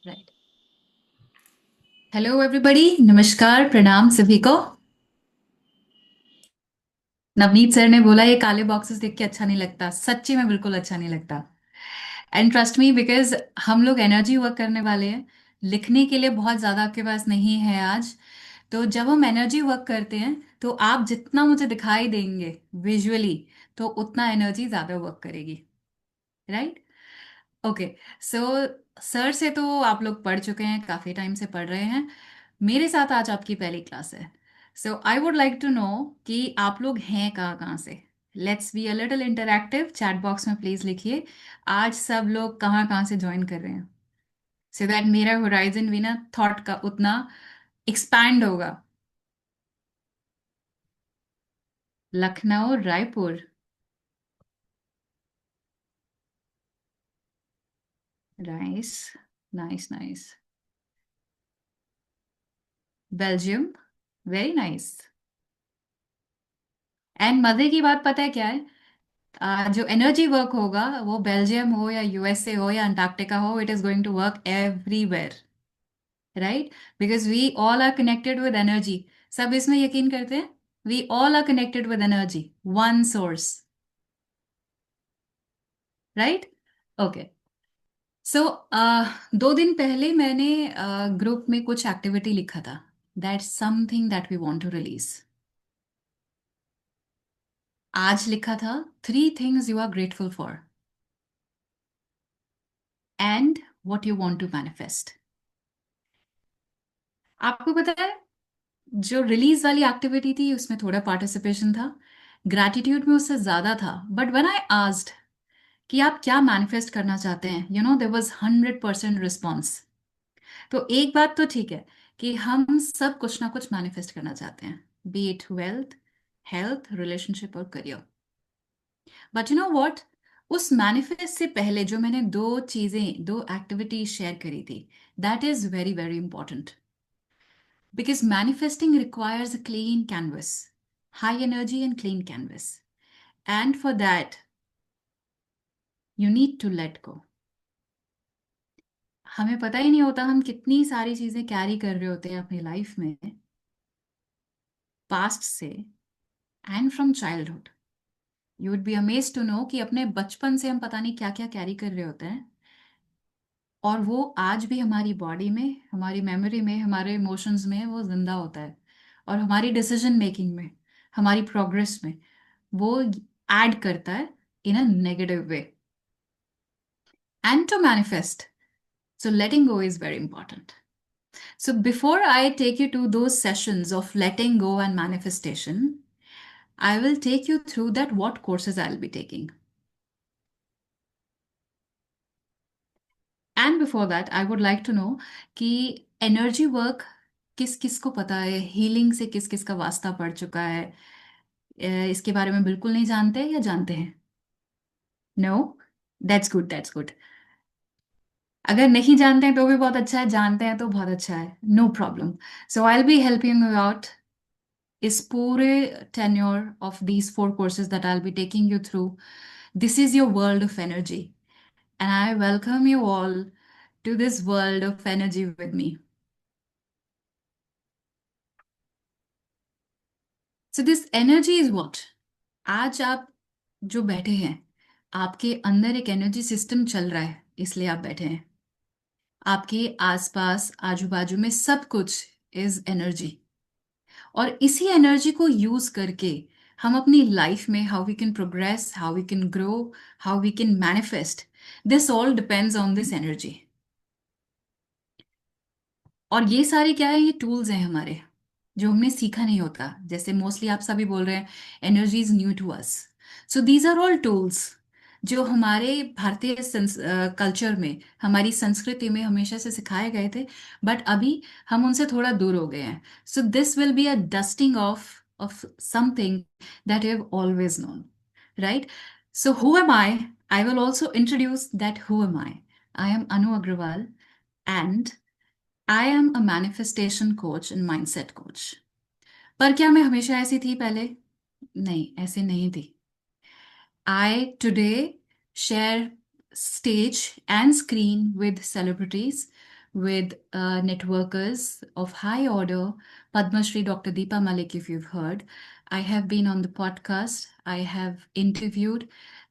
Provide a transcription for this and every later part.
Right. Hello everybody, नमस्कार, प्रणाम सभी को। नवनीत सर ने बोला ये काले बॉक्सेस देख के अच्छा नहीं लगता, सच्ची में बिल्कुल अच्छा नहीं लगता। एंड ट्रस्ट मी, बिकॉज हम लोग एनर्जी वर्क करने वाले हैं। लिखने के लिए बहुत ज़्यादा आपके पास नहीं है आज। तो जब हम एनर्जी वर्क करते हैं तो आप जितना मुझे दिखाई देंगे विजुअली, तो उतना एनर्जी ज़्यादा वर्क करेगी। राइट। ओके। सो सर से तो आप लोग पढ़ चुके हैं, काफ़ी टाइम से पढ़ रहे हैं। मेरे साथ आज आपकी पहली क्लास है। So I would like to know कि आप लोग हैं कहाँ कहाँ से। Let's be a little interactive. Chat box में प्लीज लिखिए आज सब लोग कहाँ कहाँ से ज्वाइन कर रहे हैं, सो दैट मेरा होराइजन भी ना थॉट का उतना एक्सपैंड होगा। Lucknow, Raipur. Nice, nice nice. Belgium, very nice. And मजे की बात पता है क्या है? जो एनर्जी वर्क होगा वो बेल्जियम हो या यूएसए हो या अंटार्कटिका हो, it is going to work everywhere. Right. Because we all are connected with energy. सब इसमें यकीन करते हैं। We all are connected with energy, one source. Right. Okay. So 2 दिन पहले मैंने ग्रुप में कुछ एक्टिविटी लिखा था, that's something that we want to release. आज लिखा था 3 things you are grateful for and what you want to manifest. आपको पता है, जो रिलीज वाली एक्टिविटी थी उसमें थोड़ा पार्टिसिपेशन था, ग्रैटिट्यूड में उससे ज्यादा था। बट व्हेन आई आस्क्ड कि आप क्या मैनिफेस्ट करना चाहते हैं, देयर वाज 100% रिस्पॉन्स। तो एक बात तो ठीक है कि हम सब कुछ ना कुछ मैनिफेस्ट करना चाहते हैं, be it wealth, health, relationship और career. But you know what, उस मैनिफेस्ट से पहले जो मैंने दो एक्टिविटीज शेयर करी थी, that is very very important. Because manifesting requires a clean canvas, high energy and clean canvas. And for that, you need to let go. हमें पता ही नहीं होता हम कितनी सारी चीजें कैरी कर रहे होते हैं अपनी लाइफ में, पास्ट से and from childhood. You would be amazed to know कि अपने बचपन से हम पता नहीं क्या क्या कैरी कर रहे होते हैं, और वो आज भी हमारी बॉडी में, हमारी मेमोरी में, हमारे इमोशंस में वो जिंदा होता है। और हमारी डिसीजन मेकिंग में, हमारी प्रोग्रेस में वो ऐड करता है in a negative way. And to manifest, so letting go is very important. So before I take you to those sessions of letting go and manifestation, I will take you through that what courses I'll be taking. And before that, I would like to know कि energy work किस किस को पता है, healing से किस किस का वास्ता पड़ चुका है, इसके बारे में बिल्कुल नहीं जानते या जानते हैं? No, that's good, that's good. अगर नहीं जानते हैं तो भी बहुत अच्छा है, जानते हैं तो बहुत अच्छा है, no problem. So I will be helping you out इस पूरे tenure of these 4 courses that I'll be taking you through. This is your world of energy, and I welcome you all to this world of energy with me. So this energy is what? आज आप जो बैठे हैं, आपके अंदर एक energy system चल रहा है, इसलिए आप बैठे हैं। आपके आसपास आजू बाजू में सब कुछ इज एनर्जी। और इसी एनर्जी को यूज करके हम अपनी लाइफ में how we can progress, how we can grow, how we can manifest, this all depends on this energy. और ये सारे क्या है, ये टूल्स हैं हमारे, जो हमने सीखा नहीं होता। जैसे मोस्टली आप सभी बोल रहे हैं energy is new to us. So these are all tools जो हमारे भारतीय कल्चर में, हमारी संस्कृति में हमेशा से सिखाए गए थे, बट अभी हम उनसे थोड़ा दूर हो गए हैं। So this will be a dusting off something that you have always known, right? So who am I will also introduce that who am I am Anu Agarwal, and I am a manifestation coach and mindset coach. पर क्या मैं हमेशा ऐसी थी पहले? नहीं, ऐसे नहीं थी। I today share stage and screen with celebrities, with networkers of high order. Padma Shri Dr. Deepa Malik, if you've heard. I have been on the podcast, I have interviewed,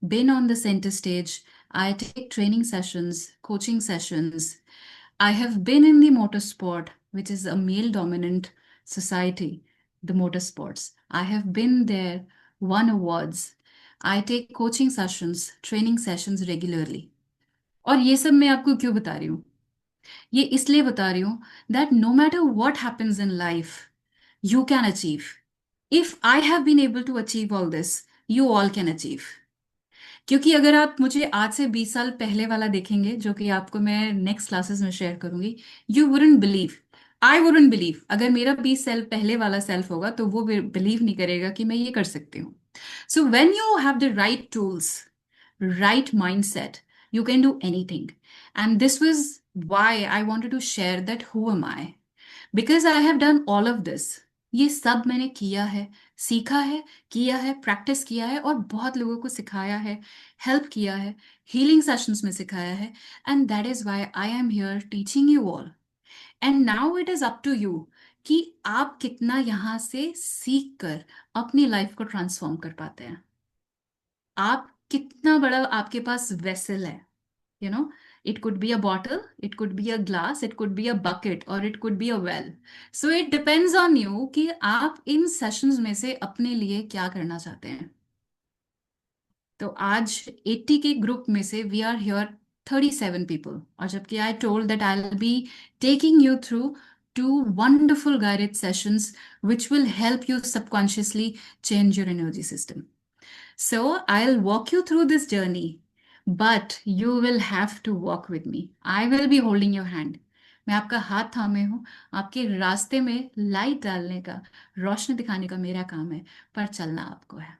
been on the center stage. I take training sessions, coaching sessions. I have been in the motorsport, which is a male dominant society, the motorsports. I have been there, won awards. I take coaching sessions, training sessions regularly. और ये सब मैं आपको क्यों बता रही हूँ? ये इसलिए बता रही हूँ that no matter what happens in life you can achieve. If I have been able to achieve all this, you all can achieve. क्योंकि अगर आप मुझे आज से 20 साल पहले वाला देखेंगे, जो कि आपको मैं नेक्स्ट क्लासेस में शेयर करूंगी, you wouldn't believe, I wouldn't believe. अगर मेरा 20 साल पहले वाला सेल्फ होगा तो वो बिलीव नहीं करेगा कि मैं ये कर सकती हूँ. So when you have the right tools, right mindset, you can do anything. And this was why I wanted to share that who am I? Because I have done all of this. ये सब मैंने किया है, सीखा है, किया है, practice किया है और बहुत लोगों को सिखाया है, हेल्प किया है, हीलिंग सेशंस में सिखाया है. And that is why I am here teaching you all. And now it is up to you कि आप कितना यहाँ से सीख कर अपनी लाइफ को ट्रांसफॉर्म कर पाते हैं. आप कितना बड़ा आपके पास वेसल है. you know it could be a bottle, it could be a glass, it could be a bucket, or it could be a well. So it depends on you कि आप इन सेशंस में से अपने लिए क्या करना चाहते हैं. तो आज 80 के ग्रुप में से वी आर हियर 37 पीपल, और जबकि I told that I will be taking you through two wonderful guided sessions which will help you subconsciously change your energy system. So I'll walk you through this journey, but you will have to walk with me. I will be holding your hand. मैं आपका हाथ थामे हूँ. आपके रास्ते में light डालने का, रोशनी दिखाने का मेरा काम है, पर चलना आपको है.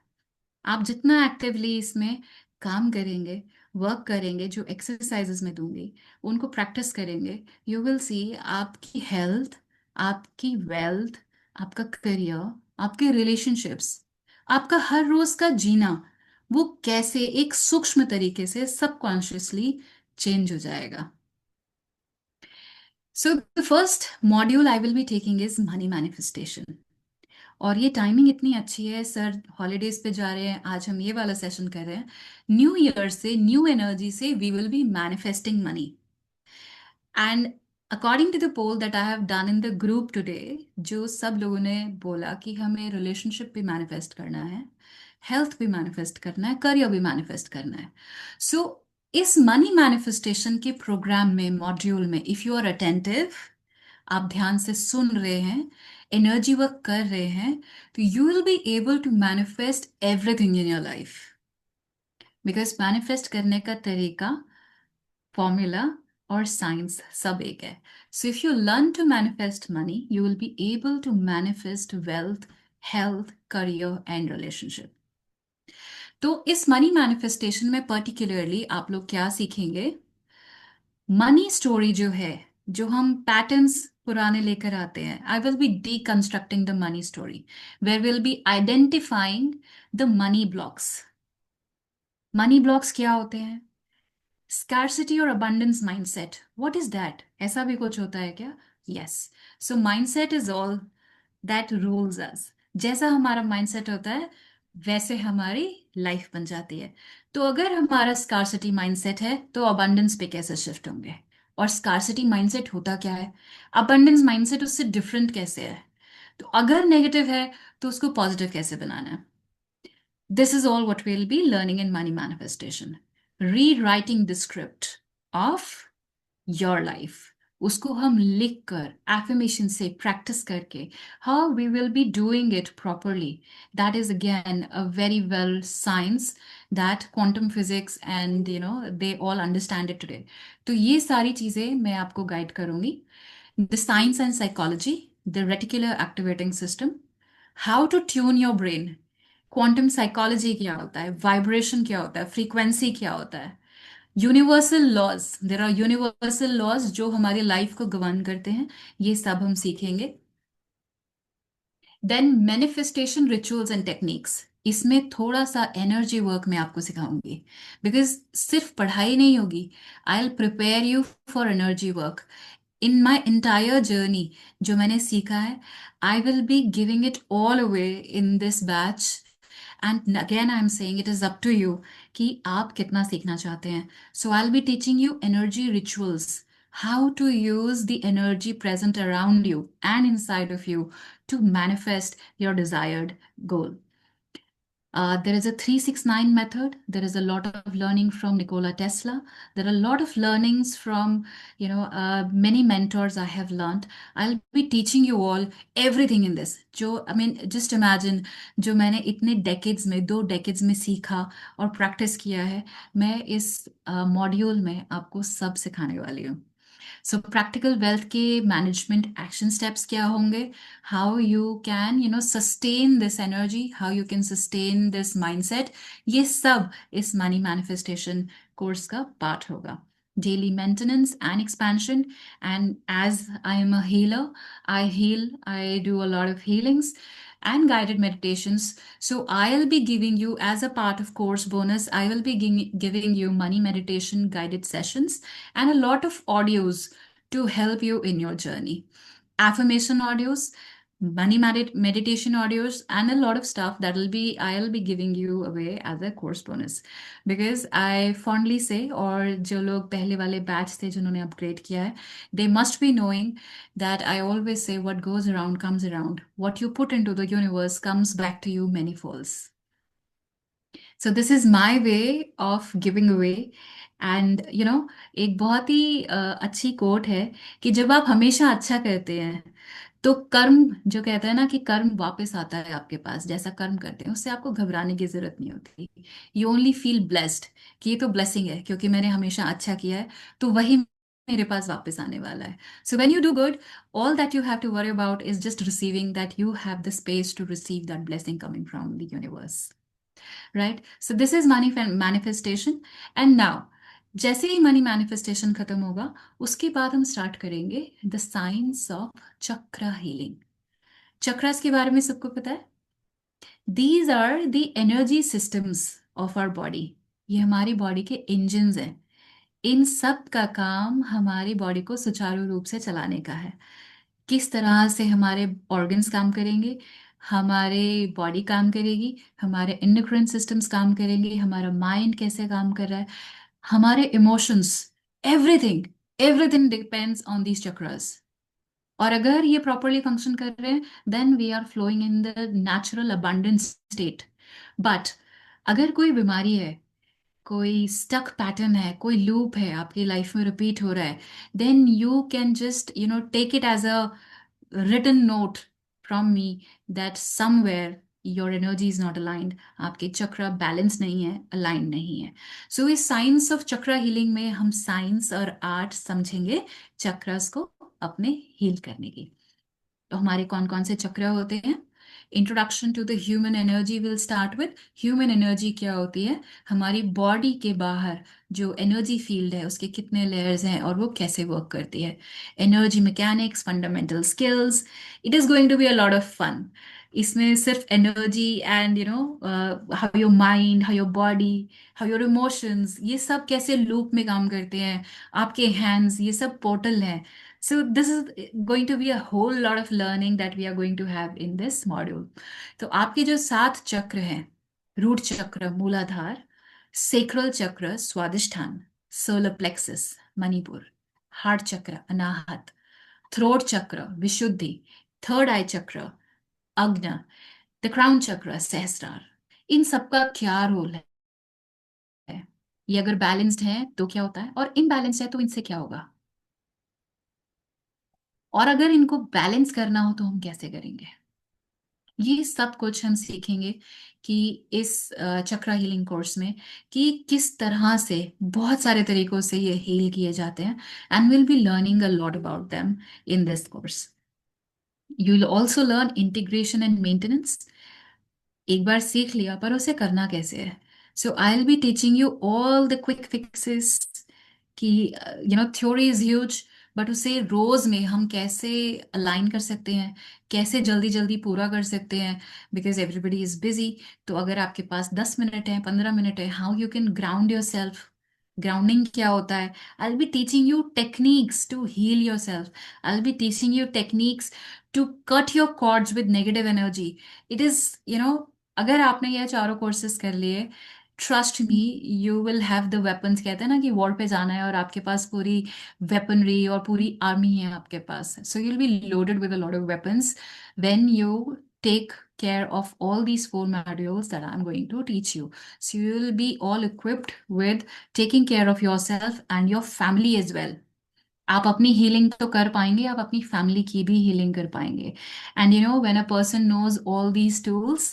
आप जितना एक्टिवली इसमें काम करेंगे, वर्क करेंगे, जो एक्सरसाइजेस में दूंगी उनको प्रैक्टिस करेंगे, यू विल सी आपकी हेल्थ, आपकी वेल्थ, आपका करियर, आपके रिलेशनशिप्स, आपका हर रोज का जीना, वो कैसे एक सूक्ष्म तरीके से सबकॉन्शियसली चेंज हो जाएगा. So the first module I will be taking is money manifestation. और ये टाइमिंग इतनी अच्छी है, सर हॉलीडेज पे जा रहे हैं, आज हम ये वाला सेशन कर रहे हैं. न्यू ईयर से, न्यू एनर्जी से we will be manifesting money. And according to the poll that I have done in the group today, जो सब लोगों ने बोला कि हमें रिलेशनशिप भी मैनिफेस्ट करना है, हेल्थ भी मैनिफेस्ट करना है, करियर भी मैनिफेस्ट करना है. सो इस मनी मैनिफेस्टेशन के प्रोग्राम में, मॉड्यूल में, इफ यू आर अटेंटिव, आप ध्यान से सुन रहे हैं, एनर्जी वर्क कर रहे हैं, तो you will be able to manifest everything in your life. Because manifest करने का तरीका, फॉर्मूला और साइंस सब एक है. So if you learn to manifest money, you will be able to manifest wealth, health, career and relationship. तो इस money manifestation में पर्टिकुलरली आप लोग क्या सीखेंगे? मनी स्टोरी जो है, जो हम पैटर्न्स पुराने लेकर आते हैं, I will be deconstructing the money story, where will be identifying the money blocks. Money blocks क्या होते हैं? स्कार्सिटी और abundance mindset, what is that? ऐसा भी कुछ होता है क्या? Yes. So mindset is all that rules us. जैसा हमारा माइंडसेट होता है वैसे हमारी लाइफ बन जाती है. तो अगर हमारा स्कार्सिटी माइंडसेट है तो अबंडेंस पे कैसे शिफ्ट होंगे? और स्कार्सिटी माइंडसेट होता क्या है? अबंडेंस माइंडसेट उससे डिफरेंट कैसे है? तो अगर नेगेटिव है तो उसको पॉजिटिव कैसे बनाना है? This is all what we'll be learning in money manifestation. Rewriting the script of your life. उसको हम लिख कर, एफर्मेशन से प्रैक्टिस करके, how we will be doing it properly. That is again a very well science that quantum physics and they all understand it today. तो ये सारी चीजें मैं आपको गाइड करूंगी. The science and psychology, the reticular activating system, how to tune your brain. Quantum psychology क्या होता है, वाइब्रेशन क्या होता है, फ्रीक्वेंसी क्या होता है, universal laws, there are universal laws जो हमारी लाइफ को गवर्न करते हैं, ये सब हम सीखेंगे. Then manifestation rituals and techniques, इसमें थोड़ा सा एनर्जी वर्क मैं आपको सिखाऊंगी. बिकॉज सिर्फ पढ़ाई नहीं होगी, I will prepare you for energy work. In my entire journey जो मैंने सीखा है, I will be giving it all away in this batch. And again I am saying it is up to you कि आप कितना सीखना चाहते हैं. So I will be teaching you energy rituals, how to use the energy present around you and inside of you to manifest your desired goal. There is a 369 method. There is a lot of learning from Nikola Tesla. There are a lot of learnings from, many mentors I have learned. I'll be teaching you all everything in this. जो, I mean, just imagine, जो मैंने इतने decades में, 2 decades में सीखा और practice किया है, मैं इस मॉड्यूल में आपको सब सिखाने वाली हूँ. सो प्रैक्टिकल वेल्थ के मैनेजमेंट एक्शन स्टेप्स क्या होंगे, how you can sustain this energy, how you can sustain this mindset, ये सब इस मनी मैनिफेस्टेशन कोर्स का पार्ट होगा. Daily maintenance and expansion. And as I am a healer, I heal, I do a lot of healings and guided meditations. So I'll be giving you, as a part of course bonus, I will be giving you money meditation guided sessions and a lot of audios to help you in your journey. Affirmation audios, money meditation audios, and a lot of stuff that I'll be giving you away as a course bonus. Because I fondly say, और जो लोग पहले वाले batch थे जिन्होंने upgrade किया है, they must be knowing that I always say what goes around comes around. What you put into the universe comes back to you many folds. So this is my way of giving away. And एक बहुत ही अच्छी coat है कि जब आप हमेशा अच्छा करते हैं तो कर्म, जो कहते हैं ना कि कर्म वापस आता है आपके पास, जैसा कर्म करते हैं उससे आपको घबराने की जरूरत नहीं होती. यू ओनली फील ब्लेस्ड कि ये तो ब्लेसिंग है क्योंकि मैंने हमेशा अच्छा किया है, तो वही मेरे पास वापस आने वाला है. So when you do good, all that you have to worry about is just receiving, that you have the space to receive that blessing coming from the universe. Right. So this is money manifestation. And now, जैसे ही money manifestation खत्म होगा, उसके बाद हम start करेंगे the science of chakra healing. Chakras के बारे में सबको पता है. These are the energy systems of our body. ये हमारी बॉडी के इंजन्स हैं. इन सब का काम हमारी बॉडी को सुचारू रूप से चलाने का है. किस तरह से हमारे ऑर्गन्स काम करेंगे, हमारे बॉडी काम करेगी, हमारे इंडोक्राइन सिस्टम्स काम करेंगे, हमारा माइंड कैसे काम कर रहा है, हमारे emotions, everything, everything depends on these chakras. और अगर ये प्रॉपरली फंक्शन कर रहे हैं, then we are flowing in the natural abundance state. But अगर कोई बीमारी है, कोई स्टक पैटर्न है, कोई लूप है आपकी लाइफ में रिपीट हो रहा है, then you can just take it as a written note from me that somewhere your energy is not aligned. आपके चक्र बैलेंस नहीं है, अलाइन नहीं है. सो इस साइंस ऑफ चक्र हीलिंग में हम साइंस और आर्ट समझेंगे चक्रस को अपने हील करने की. तो हमारे कौन कौन से चक्र होते हैं. Introduction to the human energy will start with human energy क्या होती है, हमारी बॉडी के बाहर जो एनर्जी फील्ड है उसके कितने लेयर्स हैं और वो कैसे वर्क करती है. Energy mechanics, fundamental skills. It is going to be a lot of fun. इसमें सिर्फ energy and how your mind, how your body, how your emotions, ये सब कैसे लूप में काम करते हैं, आपके हैंड्स, ये सब पोर्टल है. So this is going to be a whole lot of learning that we are going to have in this module. तो आपके जो 7 चक्र हैं, रूट चक्र मूलाधार, सेक्रल चक्र स्वादिष्ठान, solar plexus Manipur, heart chakra अनाहत, थ्रोट चक्र विशुद्धि, थर्ड आई चक्र अग्न, द क्राउन चक्र सहस्रार. इन सबका क्या रोल है, ये अगर बैलेंस्ड है तो क्या होता है और इनबैलेंस्ड है तो इनसे क्या होगा, और अगर इनको बैलेंस करना हो तो हम कैसे करेंगे. ये सब कुछ हम सीखेंगे कि इस चक्रा हीलिंग कोर्स में कि किस तरह से बहुत सारे तरीकों से ये हील किए जाते हैं. And will be learning a lot about them in this course. You will also learn integration and maintenance. एक बार सीख लिया पर उसे करना कैसे है. So I will be teaching you all the quick fixes कि थ्योरी इज ह्यूज, बट उसे रोज में हम कैसे अलाइन कर सकते हैं, कैसे जल्दी जल्दी पूरा कर सकते हैं, बिकॉज एवरीबडी इज बिजी. तो अगर आपके पास 10 मिनट है, 15 मिनट है, how you can ground yourself grounding क्या होता है, I will be teaching you techniques to heal yourself, I will be teaching you techniques to cut your cords with negative energy. It is, अगर आपने ये चारों courses कर लिए, trust me, you will have the weapons. कहते हैं ना कि वॉर पे जाना है और आपके पास पूरी वेपनरी और पूरी आर्मी है आपके पास, so you will be loaded with a lot of weapons when you take care of all these four modules that I'm going to teach you. So you will be all equipped with taking care of yourself and your family as well. आप अपनी healing तो कर पाएंगे, आप अपनी family की भी healing कर पाएंगे। And when a person knows all these tools,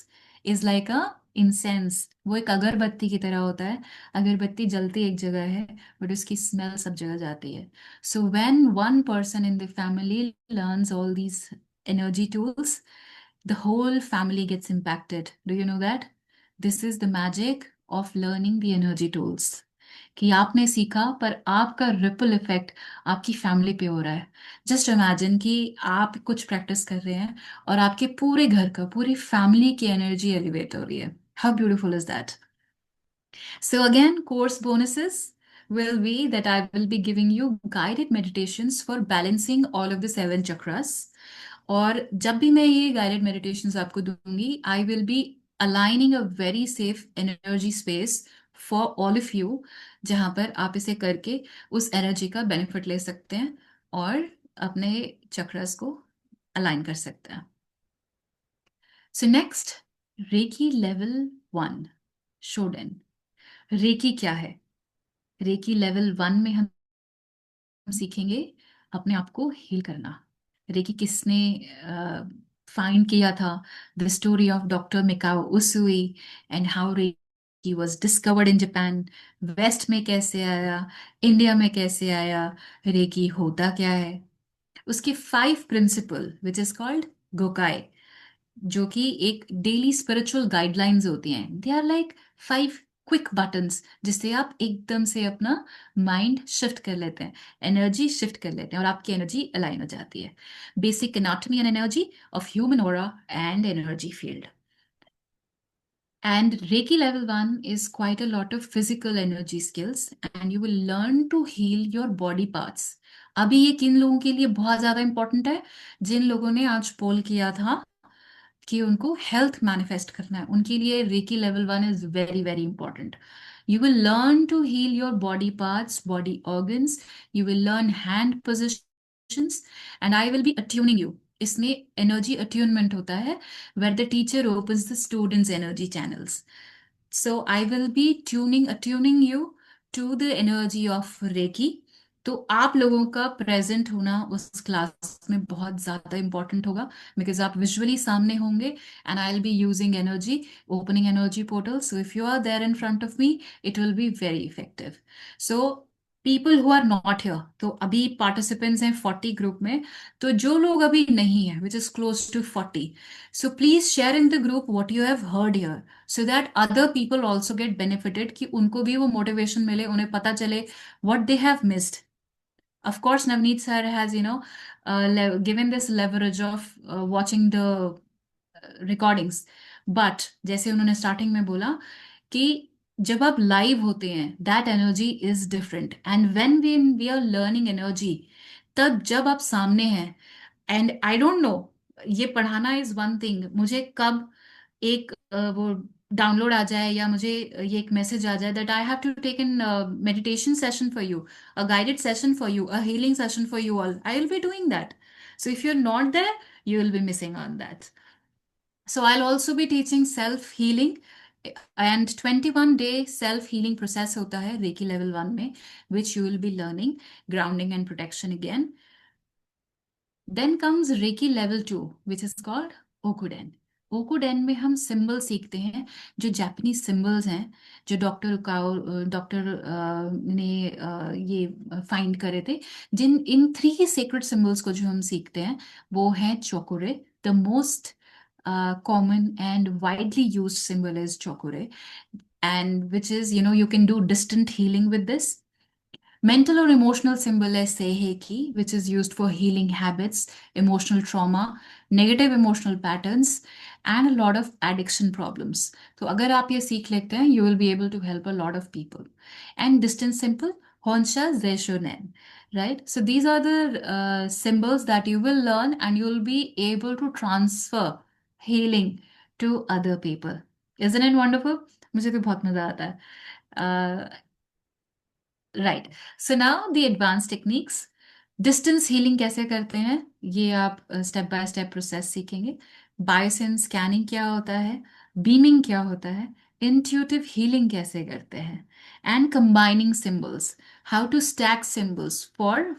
is like a incense, वो एक अगरबत्ती की तरह होता है। अगरबत्ती जलती एक जगह है, बट उसकी स्मेल सब जगह जाती है। So when one person in the family learns all these energy tools, the whole family gets impacted. Do you know that? This is the magic of learning the energy tools. कि आपने सीखा पर आपका ripple effect आपकी family पे हो रहा है। जस्ट इमेजिन कि आप कुछ प्रैक्टिस कर रहे हैं और आपके पूरे घर का, पूरी फैमिली की एनर्जी एलिवेट हो रही है। How beautiful is that? So again, course bonuses will be that I will be giving you guided meditations for balancing all of the seven chakras. और जब भी मैं ये गाइडेड मेडिटेशंस आपको दूंगी, आई will B aligning a very safe energy space for all of you, जहां पर आप इसे करके उस एनर्जी का बेनिफिट ले सकते हैं और अपने चक्रस को अलाइन कर सकते हैं। So next, reiki level 1, shoden. Reiki क्या है? रेकी लेवल 1 में हम सीखेंगे अपने आप को हील करना। रेकी किसने फाइंड किया था? The story of doctor Mikao Usui and how reiki was discovered in Japan. West में कैसे आया, इंडिया में कैसे आया, रेकी होता क्या है, उसके 5 principle which is called gokai, जो कि एक डेली स्पिरिचुअल गाइडलाइंस होती हैं। They are like 5 quick buttons, जिससे आप एकदम से अपना माइंड शिफ्ट कर लेते हैं, एनर्जी शिफ्ट कर लेते हैं और आपकी एनर्जी अलाइन हो जाती है। Basic anatomy and energy of human aura and energy field. And Reiki level 1 is quite a lot of physical energy skills, and you will learn to heal your body parts. अभी ये किन लोगों के लिए बहुत ज्यादा इंपॉर्टेंट है? जिन लोगों ने आज पोल किया था कि उनको हेल्थ मैनिफेस्ट करना है, उनके लिए reiki level 1 is very very important. You will learn to heal your body parts, body organs, you will learn hand positions, and I will be attuning you. इसमें एनर्जी अट्यूनमेंट होता है, where the teacher opens the students energy channels. So I will be attuning you to the energy of Reiki. तो आप लोगों का present होना उस class में बहुत ज्यादा इंपॉर्टेंट होगा, बिकॉज आप विजुअली सामने होंगे, and I will be using energy, opening energy portal. So if you are there in front of me, it will be very effective. So people who are not here, तो अभी participants हैं 40 group में, तो जो लोग अभी नहीं है, which is close to 40, so please share in the group what you have heard here, so that other people also get benefited, कि उनको भी वो मोटिवेशन मिले, उन्हें पता चले what they have missed. Of course, Navneet sir has, given this leverage of watching the recordings. But जैसे उन्होंने स्टार्टिंग में बोला कि जब आप लाइव होते हैं, that energy is different, and when we are learning energy, तब जब आप सामने हैं, एंड आई डोंट नो, ये पढ़ाना इज वन थिंग, मुझे कब एक वो डाउनलोड आ जाए या मुझे ये एक मैसेज आ जाए that I have to take an meditation session for you, a guided session for you, a healing session for you all, I will be doing that. So if you are not there, you will be missing on that. So I'll also be teaching self healing, and 21-day self healing process होता है Reiki level 1 में, which you will be learning grounding and protection again. Then comes Reiki level 2, which is called Okuden. ओकुडेन में हम symbol सीखते हैं, जो Japanese symbols हैं, जो डॉक्टर ने ये फाइंड करे थे। जिन इन 3 सेक्रेट सिंबल्स को जो हम सीखते हैं, वो है choku rei. The most common and widely used symbol is chokure, and which is, you can do distant healing with this. Mental or emotional symbol है seiheki, which is used for healing habits, emotional trauma, negative emotional patterns, and a lot of addiction problems. तो अगर आप ये सीख लेते हैं, you will be able to help a lot of people. And distance symbol, Honsha Zeishonen, right? So these are the symbols that you will learn, and you will be able to transfer healing to other people. Isn't it wonderful? मुझे तो बहुत मजा आता है. Right. So now the advance techniques. Distance healing कैसे करते हैं, ये आप स्टेप बाय स्टेप प्रोसेस सीखेंगे. बायोसेंस स्कैनिंग क्या होता है, बीमिंग क्या होता है, इंट्यूटिव हीलिंग कैसे करते हैं, and combining symbols, how to stack symbols for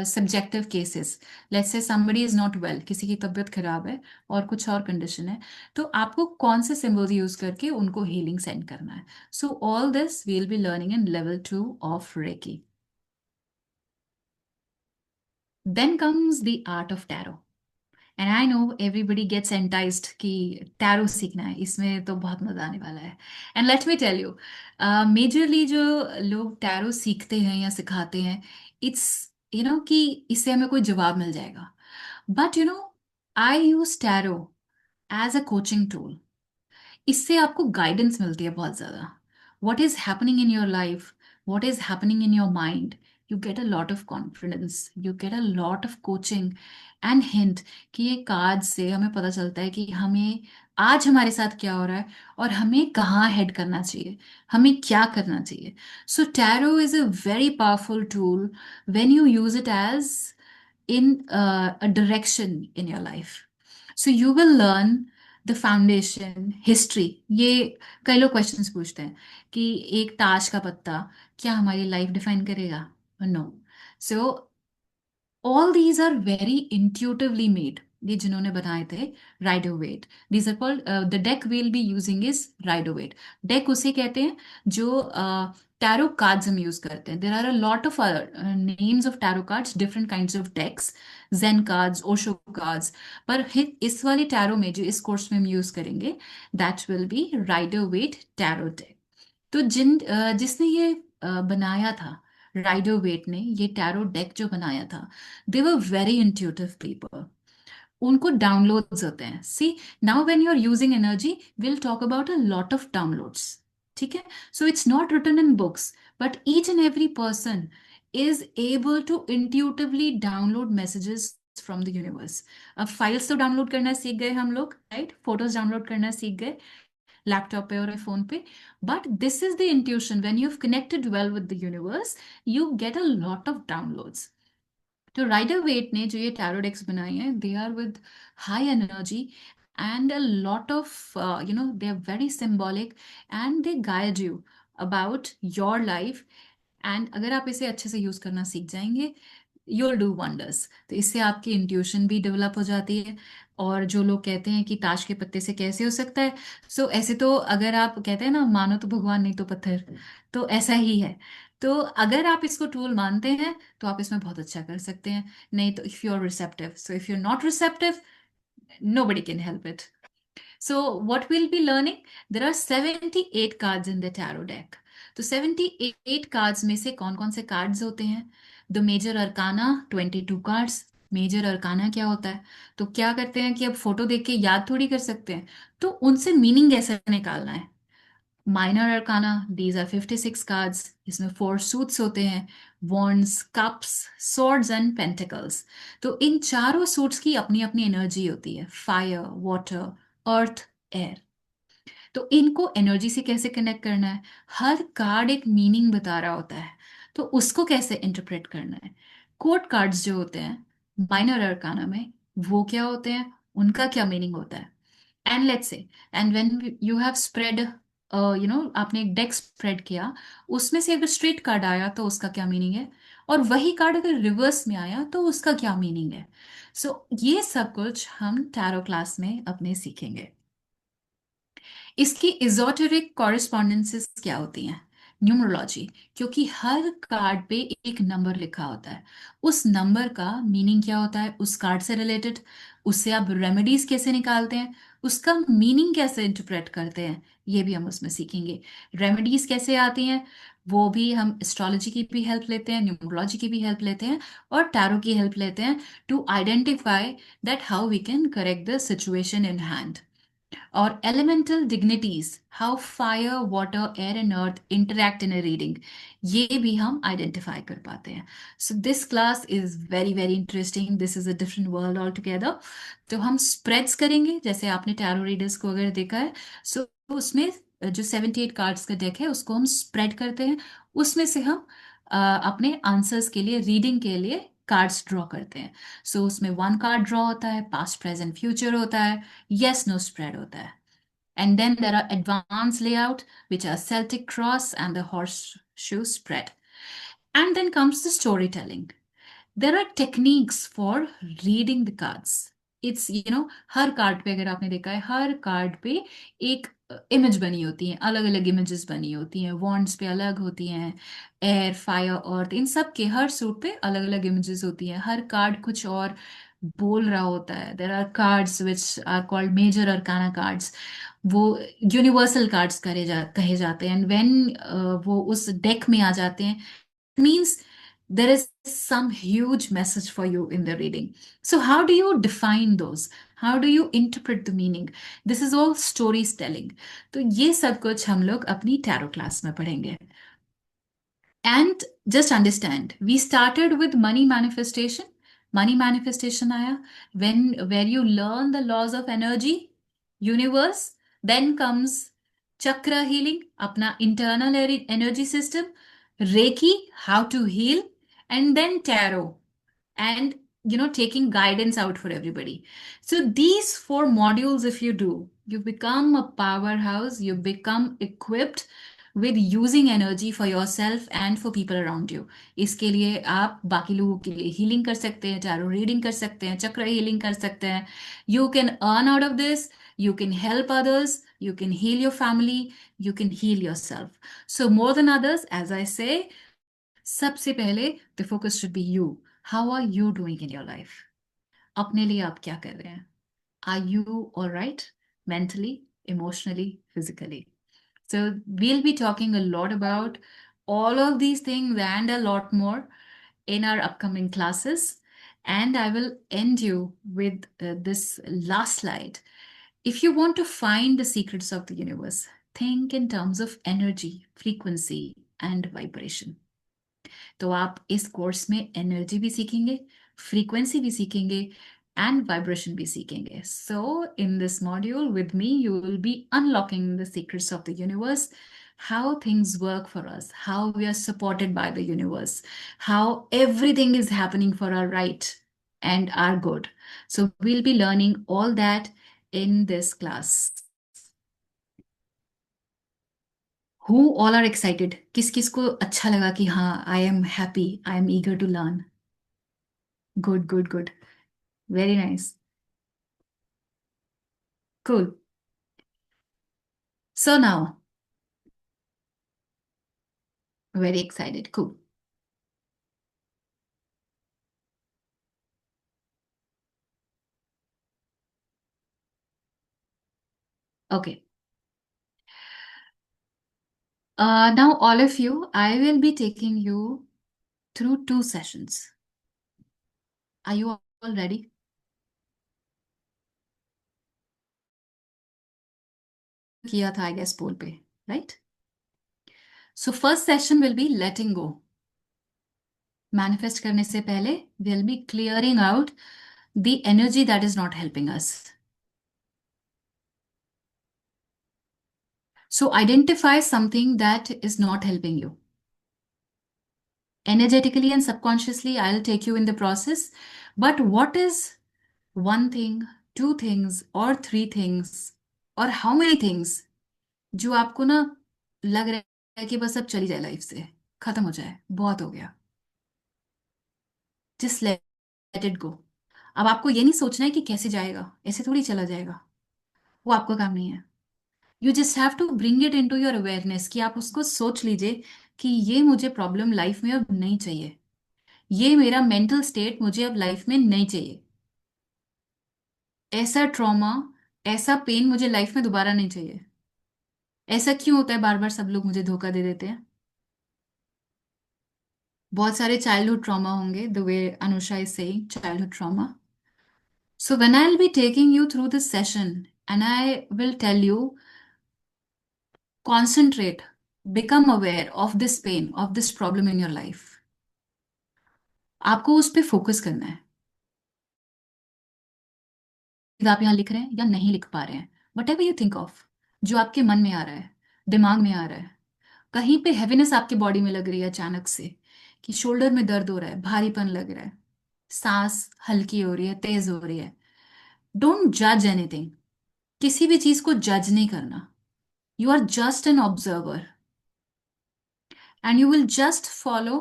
subjective cases. Let's say somebody is not well, किसी की तबीयत खराब है और कुछ और कंडीशन है, तो आपको कौन से सिंबल्स यूज करके उनको हीलिंग सेंड करना है. So all this we'll be learning in level 2 of Reiki. Then comes the art of tarot. And I know everybody gets enticed कि टैरो सीखना है, इसमें तो बहुत मजा आने वाला है. And let me tell you, majorly जो लोग टैरो सीखते हैं या सिखाते हैं, इट्स कि इससे हमें कोई जवाब मिल जाएगा. But I use tarot as a coaching tool. इससे आपको गाइडेंस मिलती है बहुत ज़्यादा. What is happening in your life, what is happening in your mind, you get a lot of confidence, you get a lot of coaching and hint. कि ये card से हमें पता चलता है कि हमें आज हमारे साथ क्या हो रहा है और हमें कहाँ हेड करना चाहिए, हमें क्या करना चाहिए. So tarot is a very powerful tool when you use it as in a direction in your life. So you will learn the foundation history. ये कई लोग क्वेश्चंस पूछते हैं कि एक ताश का पत्ता क्या हमारी लाइफ डिफाइन करेगा. No. So all these are very intuitively made. ये जिन्होंने बनाए थे, Rider Waite. These are called, the deck we'll be using is Rider Waite. Deck उसे कहते हैं जो टैरो कार्ड्स हम यूज करते हैं. There are a lot of names of tarot cards, different kinds of decks, Zen cards, Osho cards. पर इस वाली टैरो में जो इस कोर्स में हम यूज करेंगे, that will be Rider Waite tarot deck. तो जिसने ये बनाया था, राइडर वेट ने ये टैरो डेक जो बनाया था, they were very intuitive people. उनको डाउनलोड्स होते हैं. See, now when you are using energy, will talk about a lot of downloads. ठीक है. So it's not written in books, but each and every person is able to intuitively download messages from the universe. अब files तो download करना सीख गए हम लोग, right. Photos download करना सीख गए लैपटॉप पे और फोन पे. But this is the intuition, when you have connected well with the universe, you get a lot of downloads. तो राइडर वेट ने जो ये टैरो डेक्स बनाए हैं, they are with high energy and a lot of they are very symbolic and they guide you about your life. And अगर आप इसे अच्छे से यूज करना सीख जाएंगे, you'll डू वंडर्स. तो इससे आपकी इंट्यूशन भी डेवलप हो जाती है. और जो लोग कहते हैं कि ताश के पत्ते से कैसे हो सकता है, सो ऐसे तो अगर आप कहते हैं ना, मानो तो भगवान नहीं तो पत्थर, तो ऐसा ही है. तो अगर आप इसको टूल मानते हैं तो आप इसमें बहुत अच्छा कर सकते हैं. नहीं तो if you are receptive, so if you are not receptive, nobody can help it. So what we'll be learning, there are 78 cards in the tarot deck. तो 78 कार्ड्स में से कौन कौन से कार्ड्स होते हैं. The major arcana 22 cards. Major arcana क्या होता है, तो क्या करते हैं कि अब फोटो देख के याद थोड़ी कर सकते हैं, तो उनसे मीनिंग कैसे निकालना है. Minor arcana, these are 56 cards. इसमें 4 सूट्स होते हैं, wands, cups, swords and pentacles. तो इन चारों सूट्स की अपनी अपनी एनर्जी होती है, फायर, वाटर, अर्थ, एयर. तो इनको एनर्जी से कैसे कनेक्ट करना है, हर कार्ड एक मीनिंग बता रहा होता है, तो उसको कैसे इंटरप्रेट करना है. कोड कार्ड्स जो होते हैं माइनर अरकाना में, वो क्या होते हैं, उनका क्या मीनिंग होता है. And let's say, and when you have spread, आपने एक डेक स्प्रेड किया, उसमें से अगर स्ट्रेट कार्ड आया तो उसका क्या मीनिंग है, और वही कार्ड अगर रिवर्स में आया तो उसका क्या मीनिंग है. सो ये सब कुछ हम टैरो क्लास में अपने सीखेंगे. इसकी इजोटेरिक कॉरेस्पॉन्डेंसेस क्या होती हैं, न्यूमरोलॉजी. क्योंकि हर कार्ड पे एक नंबर लिखा होता है, उस नंबर का मीनिंग क्या होता है उस कार्ड से रिलेटेड, उससे आप रेमेडीज कैसे निकालते हैं, उसका मीनिंग कैसे इंटरप्रेट करते हैं, ये भी हम उसमें सीखेंगे. रेमेडीज कैसे आती हैं, वो भी हम एस्ट्रोलॉजी की भी हेल्प लेते हैं, न्यूमरोलॉजी की भी हेल्प लेते हैं, और टैरो की हेल्प लेते हैं to identify that how we can correct the situation in hand. और elemental dignities, how fire, water, air and earth interact in a reading, ये भी हम आइडेंटिफाई कर पाते हैं। So this class is very very interesting, this is a different world all together. तो हम spreads करेंगे, जैसे आपने टैरो रीडर्स को अगर देखा है, सो उसमें जो 78 कार्ड्स का डेक है उसको हम स्प्रेड करते हैं, उसमें से हम अपने आंसर्स के लिए, रीडिंग के लिए कार्ड्स ड्रॉ करते हैं। सो उसमें वन कार्ड ड्रॉ होता है, पास्ट प्रेजेंट फ्यूचर होता है, yes no spread होता है। And then there are advanced layout, which are Celtic cross and the horseshoe spread. And then comes the storytelling. There are techniques for reading the cards. It's, her card पे, अगर आपने देखा है, हर card पे एक image बनी होती है, अलग अलग इमेजेस बनी होती हैं, वॉन्ड्स पे अलग होती हैं, एयर, फायर, अर्थ, इन सब के हर सूट पे अलग अलग इमेजेस होती हैं, हर कार्ड कुछ और बोल रहा होता है। There are cards which are called major arcana cards, वो यूनिवर्सल कार्ड्स कहे जाते हैं। एंड व्हेन वो उस डेक में आ जाते हैं, means there is some huge message for you in the reading. So how do you define those? How do you interpret the meaning? This is all stories telling. तो ये सब कुछ हम लोग अपनी टैरो क्लास में पढ़ेंगे। And just understand, we started with money manifestation. Money manifestation आया when where you learn the laws of energy, universe. Then comes chakra healing, अपना internal energy system, Reiki, how to heal, and then tarot, and taking guidance out for everybody. So these four modules, if you do, you become a powerhouse, you become equipped with using energy for yourself and for people around you. इसके लिए आप बाकी लोगों के लिए healing कर सकते हैं, टैरो रीडिंग कर सकते हैं, चक्र हीलिंग कर सकते हैं। You can earn out of this, you can help others, you can heal your family, you can heal yourself. So more than others, as I say, सबसे पहले the focus should be you. How are you doing in your life? अपने लिए आप क्या कर रहे हैं? Are you all right mentally, emotionally, physically? So we'll be talking a lot about all of these things and a lot more in our upcoming classes. And I will end you with this last slide. If you want to find the secrets of the universe, think in terms of energy, frequency, and vibration. तो आप इस course में energy भी सीखेंगे, frequency भी सीखेंगे, and vibration भी सीखेंगे। So in this module with me you will be unlocking the secrets of the universe, how things work for us, how we are supported by the universe, how everything is happening for our right and our good. So we'll be learning all that in this class. Who all are excited? किस किस को अच्छा लगा कि हाँ, I am happy, I am eager to learn? Good, good, good. Very nice. Cool. So now, very excited. Cool. Okay. Now, all of you, I will be taking you through two sessions. Are you all ready? किया था, I guess, पोल पे, right? So first session will be letting go. Manifest करने से पहले, we'll be clearing out the energy that is not helping us. So identify something that is not helping you. Energetically and subconsciously, I'll take you in the process. But what is one thing, two things, or three things, or how many things जो आपको ना लग रहा है कि बस अब चली जाए, लाइफ से खत्म हो जाए, बहुत हो गया? Just let it go. अब आपको ये नहीं सोचना है कि कैसे जाएगा, ऐसे थोड़ी चला जाएगा, वो आपका काम नहीं है। You just have to bring it into your awareness, कि आप उसको सोच लीजिए कि ये मुझे प्रॉब्लम लाइफ में अब नहीं चाहिए, ये मेरा मेंटल स्टेट मुझे अब लाइफ में नहीं चाहिए, ऐसा ट्रॉमा, ऐसा पेन मुझे लाइफ में दोबारा नहीं चाहिए। ऐसा क्यों होता है बार बार, सब लोग मुझे धोखा दे देते हैं? बहुत सारे चाइल्डहुड ट्रॉमा होंगे, the way Anusha is saying childhood trauma. So when I'll be taking you through this session and I will tell you, concentrate, become aware of this pain, of this problem in your life. आपको उस पे focus करना है. आप यहाँ लिख रहे हैं या नहीं लिख पा रहे हैं, what ever you think of, जो आपके मन में आ रहा है, दिमाग में आ रहा है, कहीं पे हैवीनेस आपकी बॉडी में लग रही है अचानक से, कि शोल्डर में दर्द हो रहा है, भारीपन लग रहा है, सांस हल्की हो रही है, तेज हो रही है. डोंट जज एनीथिंग. किसी भी चीज को जज नहीं करना. You are just an observer and you will just follow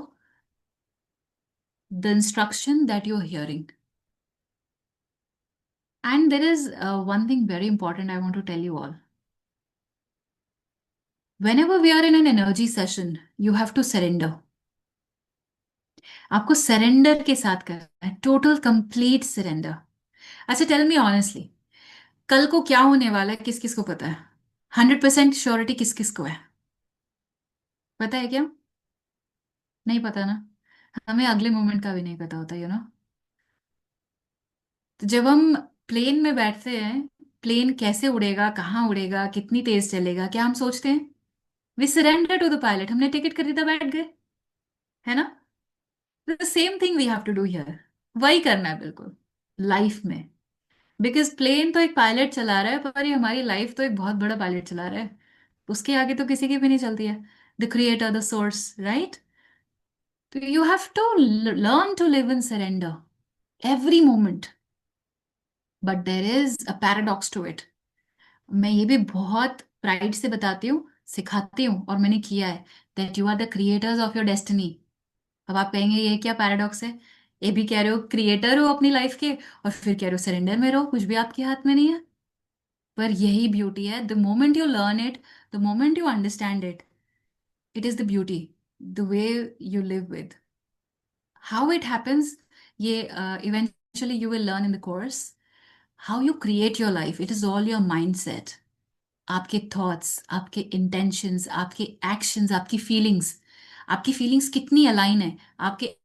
the instruction that you're hearing. And there is one thing very important I want to tell you all. Whenever we are in an energy session, you have to surrender. आपको surrender के साथ करना है, total complete surrender. अच्छा, tell me honestly, कल को क्या होने वाला है किस किस को पता है? 100% श्योरिटी किस किस को है? पता है क्या? नहीं पता ना. हमें अगले मोमेंट का भी नहीं पता होता, तो जब हम प्लेन में बैठते हैं, प्लेन कैसे उड़ेगा, कहाँ उड़ेगा, कितनी तेज चलेगा, क्या हम सोचते हैं? We surrender to the pilot. हमने टिकट खरीदा, बैठ गए, है ना? The same thing we have to do here. वही करना है बिल्कुल लाइफ में. बिकॉज प्लेन तो एक पायलट चला रहा है, पर ये हमारी लाइफ तो एक बहुत बड़ा पायलट चला रहा है. उसके आगे तो किसी की भी नहीं चलती है. The creator, the source, right? तो you have to learn to live in surrender every moment. But there is a paradox to it. मैं ये भी बहुत प्राइड से बताती हूँ, सिखाती हूँ, और मैंने किया है, that you are the creators of your destiny. अब आप कहेंगे ये क्या पैराडॉक्स है? ये भी कह रहे हो क्रिएटर हो अपनी लाइफ के, और फिर कह रहे हो सरेंडर में रहो, कुछ भी आपके हाथ में नहीं है. पर यही ब्यूटी है. The moment you learn it, the moment you understand it, it is the beauty. The way you live with, how it happens, ये eventually you will learn in the course. How you create your life, it is all your mindset. आपके thoughts, आपके intentions, आपके actions, आपकी feelings कितनी align है, आपके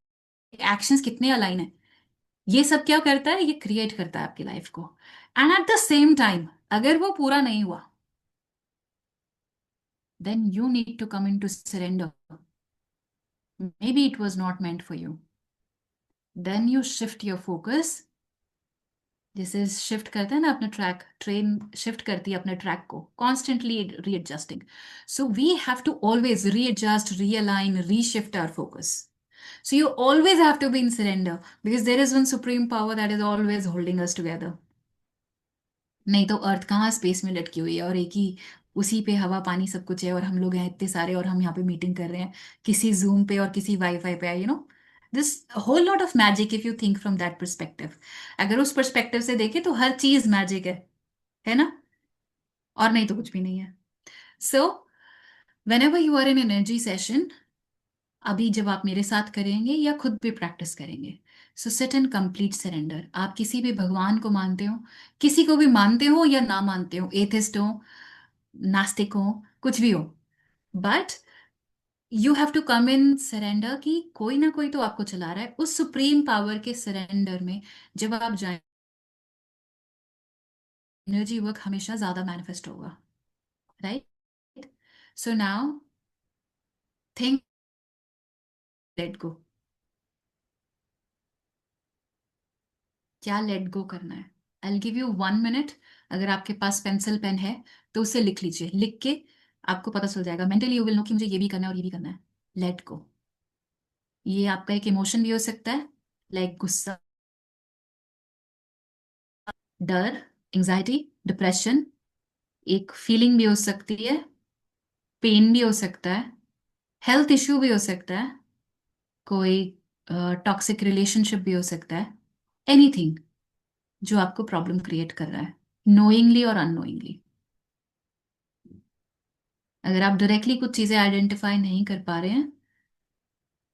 actions कितने align है, ये सब क्या करता है? ये क्रिएट करता है आपकी लाइफ को. And at the same time, अगर वो पूरा नहीं हुआ, then you need to come in to surrender. Maybe it was not meant for you. Then you shift your focus. जैसे शिफ्ट करते हैं ना अपना ट्रैक, ट्रेन शिफ्ट करती है अपने ट्रैक को, constantly readjusting. So we have to always readjust, realign, reshift our focus. So you always have to be in surrender, because there is one supreme power that is always holding us together. नहीं तो अर्थ कहाँ space में लटकी हुई है, और एक ही उसी पे हवा पानी सब कुछ है, और हम लोग हैं इतने सारे, और हम यहाँ पे मीटिंग कर रहे हैं किसी जूम पे और किसी वाईफाई पे, this whole lot of magic if you think from that perspective. अगर उस परस्पेक्टिव से देखें तो हर चीज मैजिक है ना? और नहीं तो कुछ भी नहीं है. So whenever you are in energy session, अभी जब आप मेरे साथ करेंगे या खुद भी प्रैक्टिस करेंगे, so sit in complete surrender. आप किसी भी भगवान को मानते हो, किसी को भी मानते हो या ना मानते हो, एथिस्ट हो, नास्तिक हो, कुछ भी हो, but you have to come in surrender, कि कोई ना कोई तो आपको चला रहा है. उस सुप्रीम पावर के सरेंडर में जब आप जाए, एनर्जी वर्क हमेशा ज्यादा मैनिफेस्ट होगा, right? So now think, let go. क्या लेट गो करना है? I give you 1 minute. अगर आपके पास पेंसिल पेन है तो उसे लिख लीजिए. लिख के आपको पता चल जाएगा, मेंटली यू विल नो कि मुझे ये भी करना है और ये भी करना है. Let go. ये आपका एक इमोशन भी हो सकता है, लाइक गुस्सा, डर, एंजाइटी, डिप्रेशन. एक फीलिंग भी हो सकती है, पेन भी हो सकता है, हेल्थ इश्यू भी हो सकता है, कोई टॉक्सिक रिलेशनशिप भी हो सकता है. एनीथिंग जो आपको प्रॉब्लम क्रिएट कर रहा है, नोइंगली और अननोइंगली. अगर आप डायरेक्टली कुछ चीजें आइडेंटिफाई नहीं कर पा रहे हैं,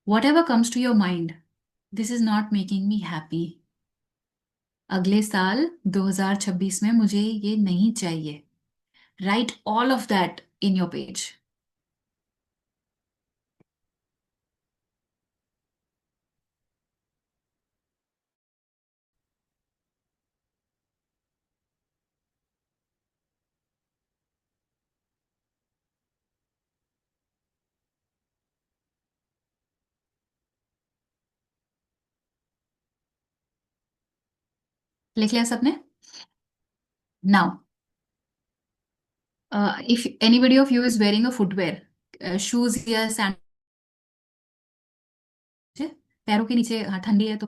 whatever comes to your mind, this is not making me happy. अगले साल 2026 में मुझे ये नहीं चाहिए. Write all of that in your page. लिख लिया सबने? Now, if anybody of you is wearing a footwear, shoes या सैंडल, पैरों के नीचे, हाँ ठंडी है तो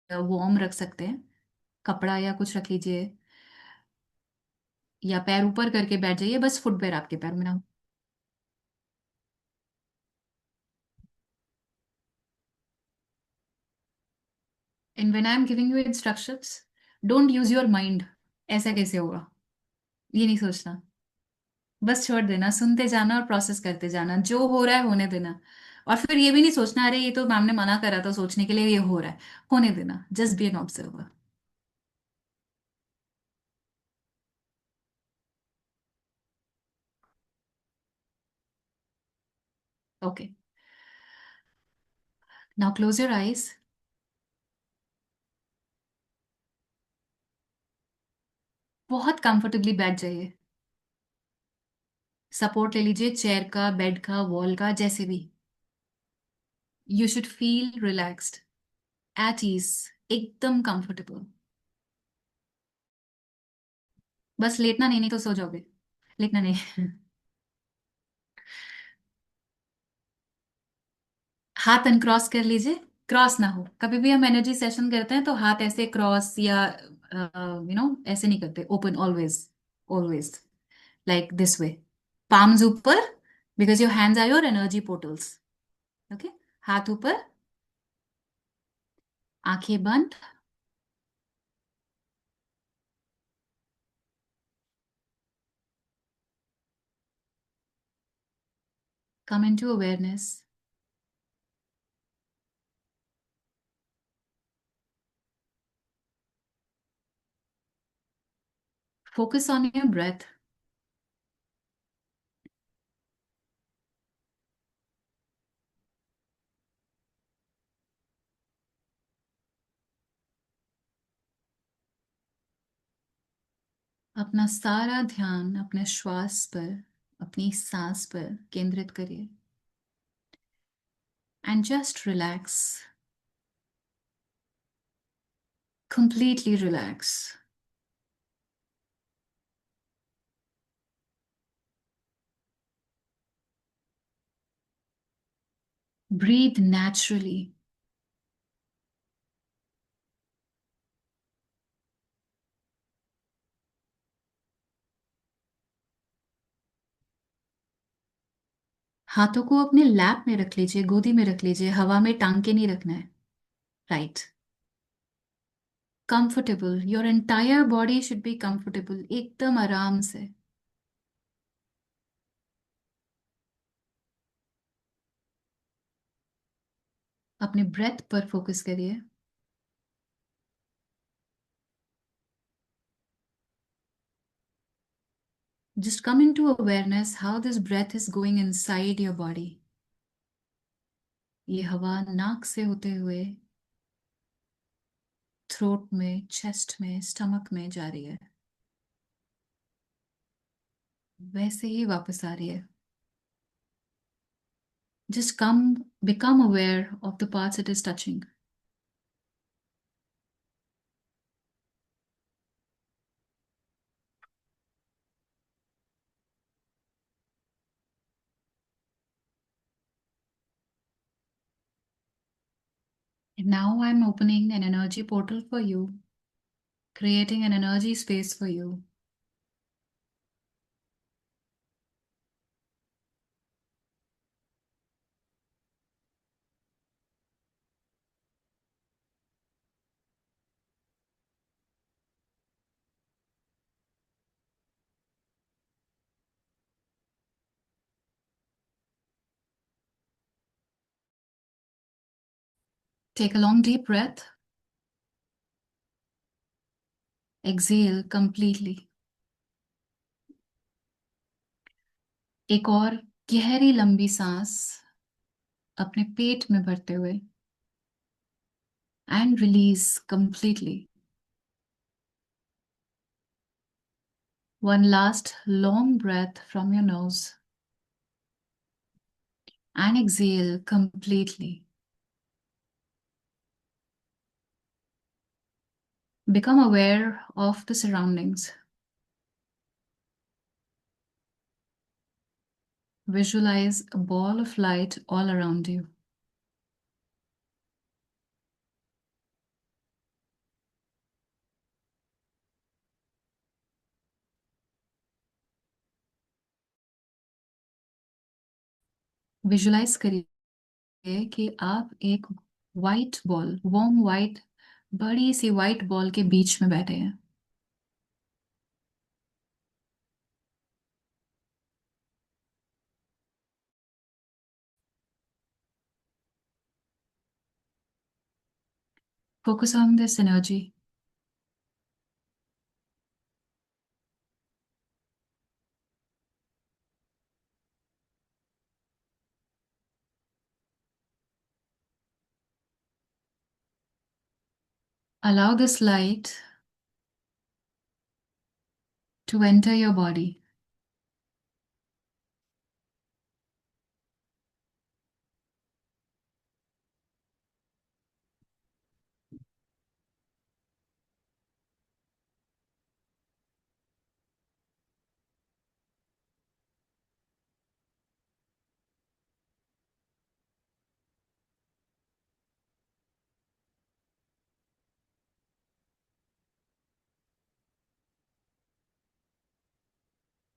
वार्म रख सकते हैं, कपड़ा या कुछ रख लीजिए, या पैर ऊपर करके बैठ जाइए, बस फुटवेयर आपके पैर में ना हो। And when I am giving you instructions, don't use your mind, ऐसा कैसे होगा, ये नहीं सोचना। बस छोड़ देना, सुनते जाना और प्रोसेस करते जाना, जो हो रहा है होने देना। और फिर ये भी नहीं सोचना अरे ये तो मैम ने मना करा था सोचने के लिए, ये हो रहा है, होने देना, just be an observer. Okay, now close your eyes. बहुत कंफर्टेबली बैठ जाइए, सपोर्ट ले लीजिए चेयर का, बेड का, वॉल का, जैसे भी। You should feel relaxed, at ease, एकदम कंफर्टेबल। बस लेटना नहीं, नहीं तो सो जाओगे। लेटना नहीं। हाथ अनक्रॉस कर लीजिए, क्रॉस ना हो। कभी भी हम एनर्जी सेशन करते हैं तो हाथ ऐसे क्रॉस या ऐसे नहीं करते, open always, always like this way, palms ऊपर, because your hands are your energy portals. Okay, हाथ ऊपर, आंखें बंद, come into awareness, focus on your breath. अपना सारा ध्यान अपने श्वास पर, अपनी सांस पर केंद्रित करिए, and just relax, completely relax. Breathe naturally. हाथों को अपने लैप में रख लीजिए, गोदी में रख लीजिए, हवा में टांग के नहीं रखना है। Right, comfortable, your entire body should be comfortable, एकदम आराम से। अपने ब्रेथ पर फोकस करिए। Just come in to awareness how this breath is going inside your body. ये हवा नाक से होते हुए थ्रोट में, चेस्ट में, स्टमक में जा रही है, वैसे ही वापस आ रही है। Just come, become aware of the parts it is touching. Now I'm opening an energy portal for you, creating an energy space for you. Take a long deep breath. Exhale completely. एक और गहरी लंबी सांस अपने पेट में भरते हुए, and release completely. One last long breath from your nose and exhale completely. Become aware of the surroundings. Visualize a ball of light all around you. Visualize करिए कि आप एक वाइट बॉल, वार्म वाइट, बड़ी सी white ball के बीच में बैठे हैं. Focus on this energy. Allow this light to enter your body.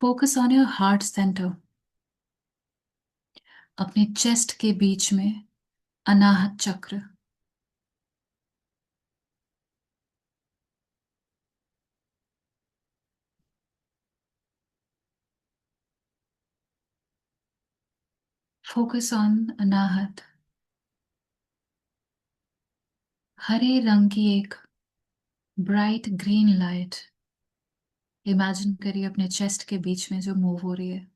Focus on your heart center. अपने चेस्ट के बीच में अनाहत चक्र. Focus on अनाहत. हरे रंग की एक ब्राइट ग्रीन लाइट इमेजिन करिए अपने चेस्ट के बीच में जो मूव हो रही है.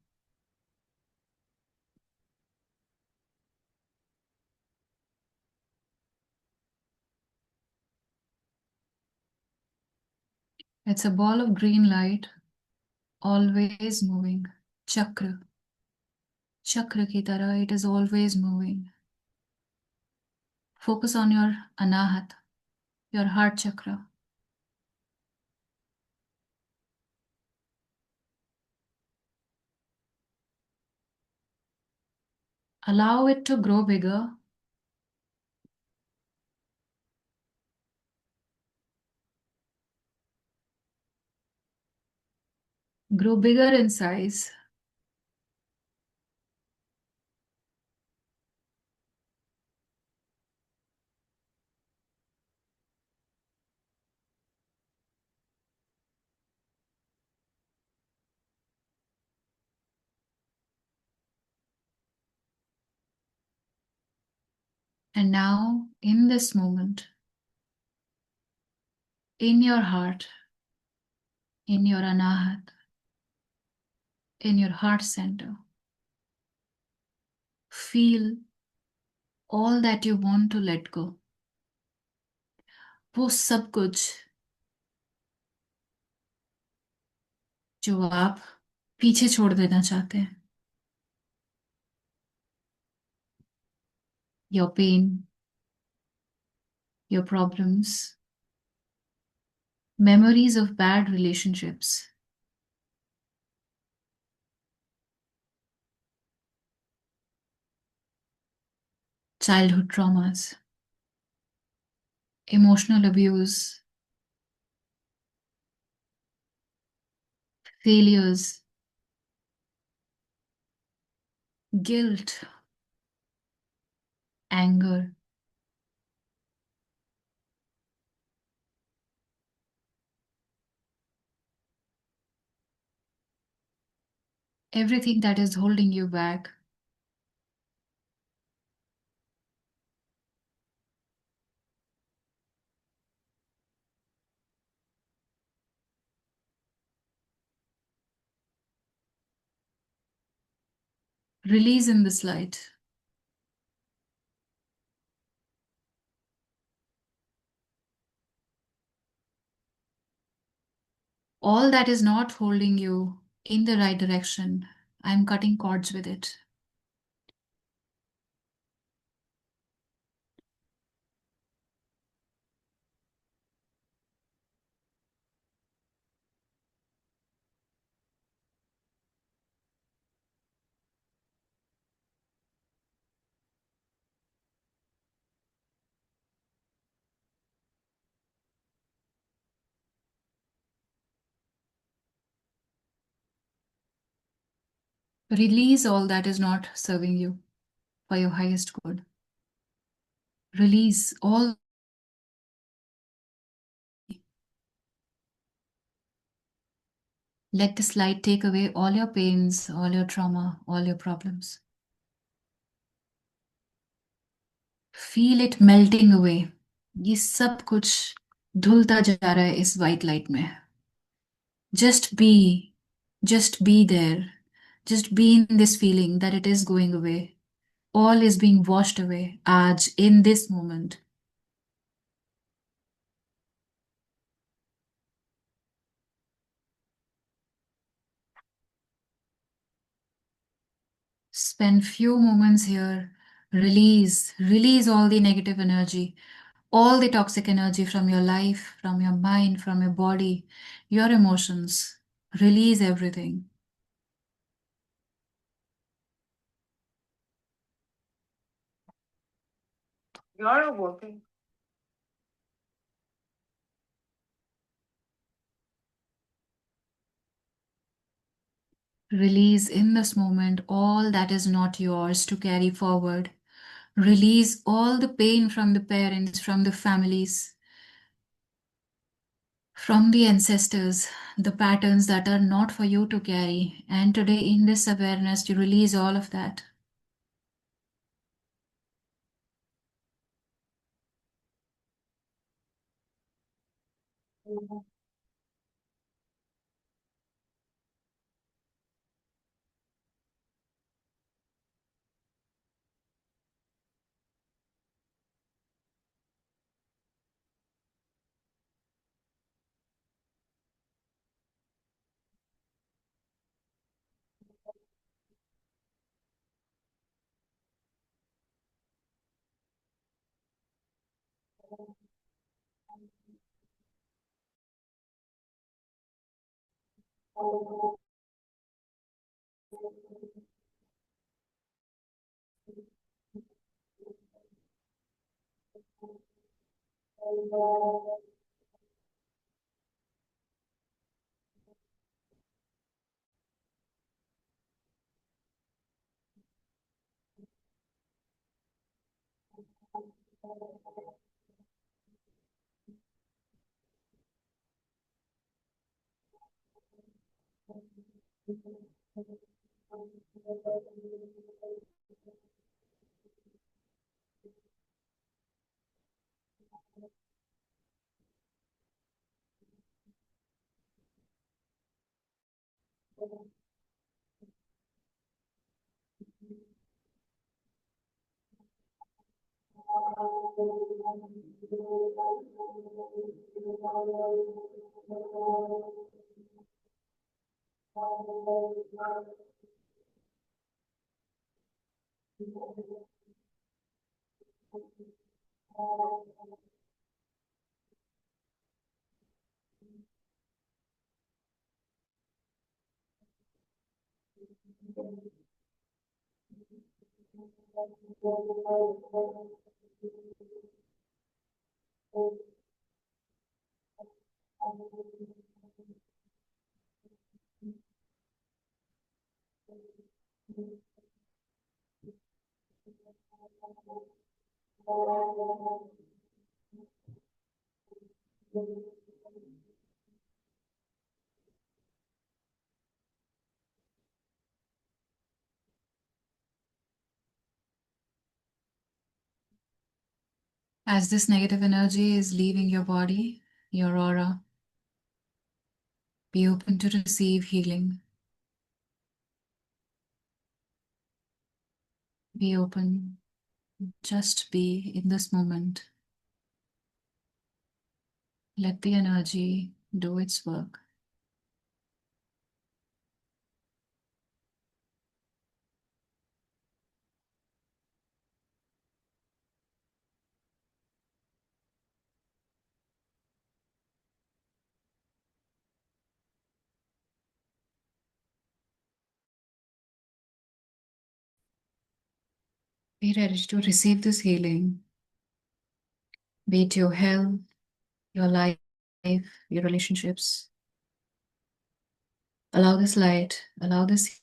It's a ball of green light, always moving. चक्र, चक्र की तरह it is always moving. Focus on your anahat, your heart chakra. Allow it to grow bigger. Grow bigger in size. And now, in this moment, in your heart, in your anahat, in your heart center, feel all that you want to let go. वो सब कुछ जो आप पीछे छोड़ देना चाहते हैं. Your pain, your problems, memories of bad relationships, childhood traumas, emotional abuse, failures, guilt, anger, everything that is holding you back. Release in this light. All that is not holding you in the right direction, I'm cutting cords with it. Release all that is not serving you for your highest good. Release all. Let this light take away all your pains, all your trauma, all your problems. Feel it melting away. ये सब कुछ धुलता जा रहा है इस white light में. Just be, just be there. Just be in this feeling that it is going away. All is being washed away. Aj, in this moment. Spend few moments here. Release all the negative energy, all the toxic energy from your life, from your mind, from your body, your emotions. Release everything. You're working. Release in this moment all that is not yours to carry forward. Release all the pain from the parents, from the families, from the ancestors, the patterns that are not for you to carry. And today, in this awareness, you release all of that. As this negative energy is leaving your body, your aura, be open to receive healing. Be open. Just be in this moment. Let the energy do its work. Be ready to receive this healing. Be it your health, your life, your relationships. Allow this light, allow this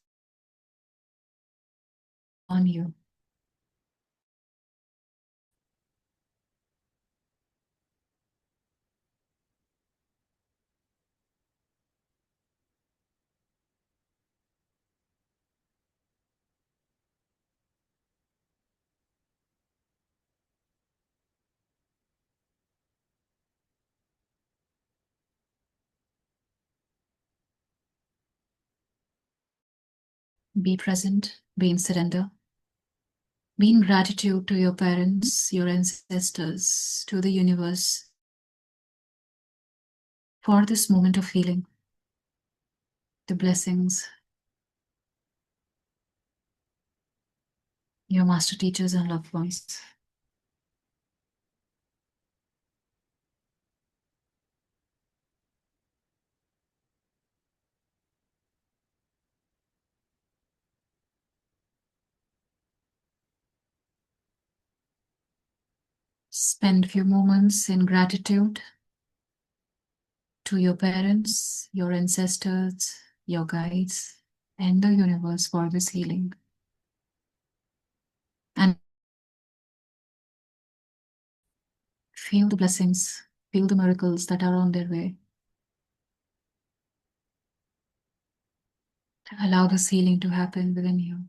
on you. Be present, be in surrender, be in gratitude to your parents, your ancestors, to the universe for this moment of healing, the blessings, your master teachers and loved ones. Spend a few moments in gratitude to your parents, your ancestors, your guides, and the universe for this healing. And feel the blessings, feel the miracles that are on their way. Allow this healing to happen within you.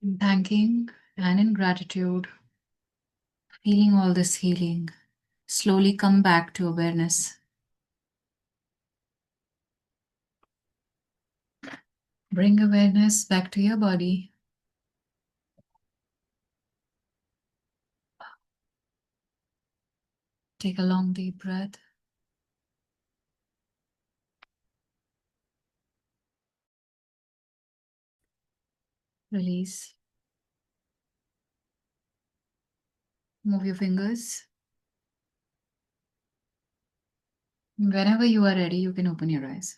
In thanking and in gratitude, feeling all this healing, slowly come back to awareness. Bring awareness back to your body. Take a long deep breath. Release. Move your fingers. Whenever you are ready, you can open your eyes.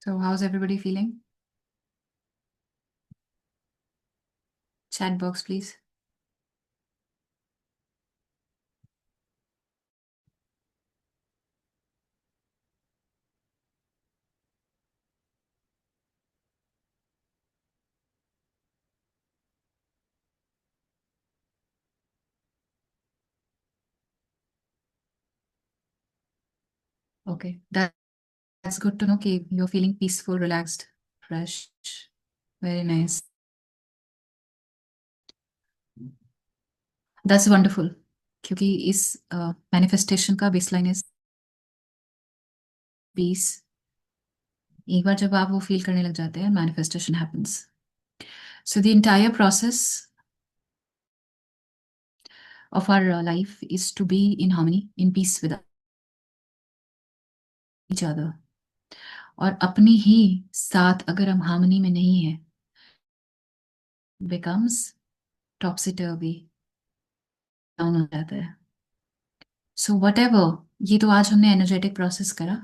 So, how's everybody feeling? Chat box, please. Okay, that's good to know कि you are feeling peaceful, relaxed, fresh. Very nice. That's wonderful. क्योंकि इस manifestation का baseline is peace. एक बार जब आप वो feel करने लग जाते हैं, manifestation happens. So the entire process of our life is to be in harmony, in peace with each other। और अपनी ही साथ अगर हम हार्मनी में नहीं है, becomes topsy turvy, डाउन हो जाता है। सो वट एवर, ये तो आज हमने एनर्जेटिक प्रोसेस करा,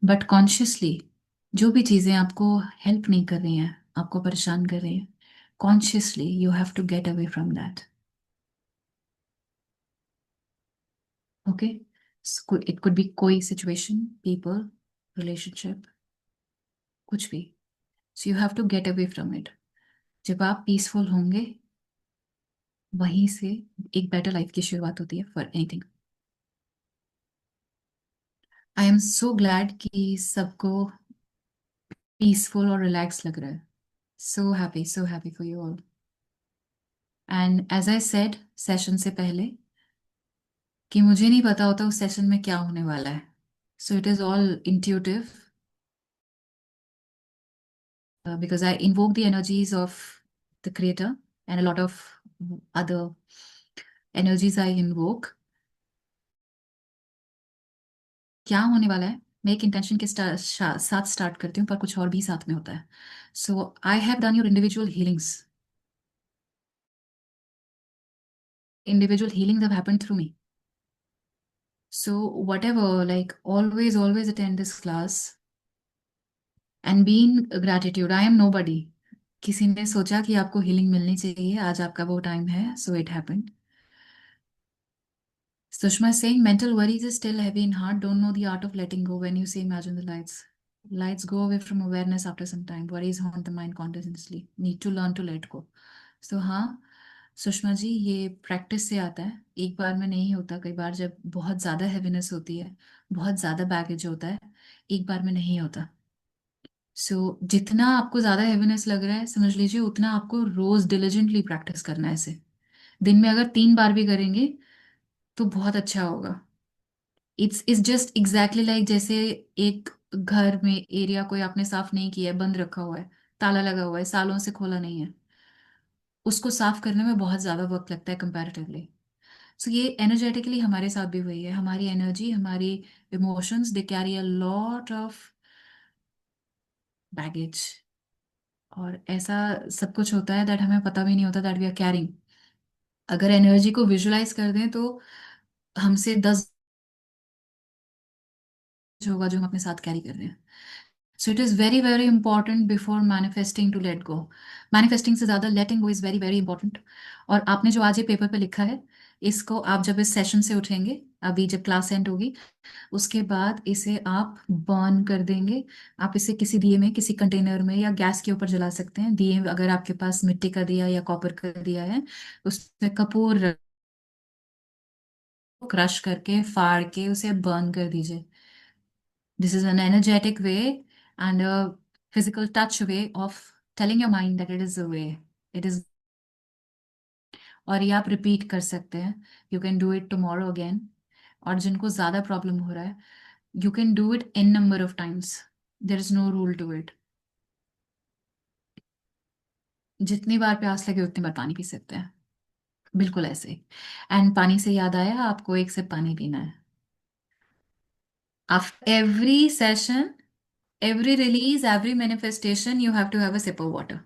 बट कॉन्शियसली जो भी चीजें आपको हेल्प नहीं कर रही हैं, आपको परेशान कर रही हैं, consciously you have to get away from that. Okay, it could be कोई सिचुएशन, पीपल, रिलेशनशिप, कुछ भी। So you have to get away from it. जब आप पीसफुल होंगे, वहीं से एक बेटर लाइफ की शुरुआत होती है for anything. I am so glad कि सबको पीसफुल और रिलैक्स लग रहा है। So happy for you all. And as I said session से पहले, कि मुझे नहीं पता होता उस सेशन में क्या होने वाला है। So it is all intuitive, because I invoke the energies of the creator and a lot of other energies I invoke. क्या होने वाला है, मैं एक इंटेंशन के साथ स्टार्ट करती हूँ, पर कुछ और भी साथ में होता है। So I have done your individual healings. Individual healings have happened through me. So whatever, like always attend this class and be in gratitude. I am nobody. किसी ने सोचा कि आपको हीलिंग मिलनी चाहिए, आज आपका वो टाइम है, so it happened. Sushma is saying mental worries is still heavy in heart. Don't know the art of letting go. When you say imagine the lights, lights go away from awareness after some time. Worries haunt the mind continuously. Need to learn to let go. So हाँ सुषमा जी, ये practice से आता है, एक बार में नहीं होता। कई बार जब बहुत ज़्यादा हैवीनेस होती है, बहुत ज़्यादा बैगेज होता है, एक बार में नहीं होता। जितना आपको ज़्यादा हैवीनेस लग रहा है, समझ लीजिए उतना आपको रोज़ डिलिजेंटली प्रैक्टिस करना है इसे। दिन में अगर 3 बार भी करेंगे तो बहुत अच्छा होगा। इट्स जस्ट एग्जैक्टली लाइक जैसे एक घर में एरिया कोई आपने साफ नहीं किया है, बंद रखा हुआ है, ताला लगा हुआ है, सालों से खोला नहीं है, उसको साफ करने में बहुत ज़्यादा वक्त लगता है कंपैरेटिवली। सो ये एनर्जेटिकली हमारे साथ भी वही है। हमारी एनर्जी, हमारी emotions, they carry a lot of baggage. और ऐसा सब कुछ होता है दैट हमें पता भी नहीं होता दैट वी आर कैरिंग। अगर एनर्जी को विजुलाइज कर दें तो हमसे 10 होगा जो हम अपने साथ कैरी कर रहे हैं। So it is very very important before manifesting to let go. Manifesting से ज़्यादा letting go is very very important. और आपने जो आज ये पेपर पे लिखा है, इसको आप जब इस सेशन से उठेंगे, अभी जब क्लास एंड होगी, उसके बाद इसे आप बर्न कर देंगे। आप इसे किसी दिए में, किसी कंटेनर में या गैस के ऊपर जला सकते हैं। दिए अगर आपके पास मिट्टी का दिया या कॉपर का दिया है, उसमें कपूर क्रश करके फाड़ के उसे बर्न कर दीजिए। This is an energetic way and a physical touch way of telling your mind that it is the way, it is. और ये आप रिपीट कर सकते हैं। You can do it tomorrow again. और जिनको ज्यादा प्रॉब्लम हो रहा है, you can do it n number of times. There is no rule to it. जितनी बार प्यास लगे उतनी बार पानी पी सकते हैं, बिल्कुल ऐसे। एंड पानी से याद आया, आपको एक सिप पानी पीना है। After every session, every release, every manifestation, you have to have a sip of water.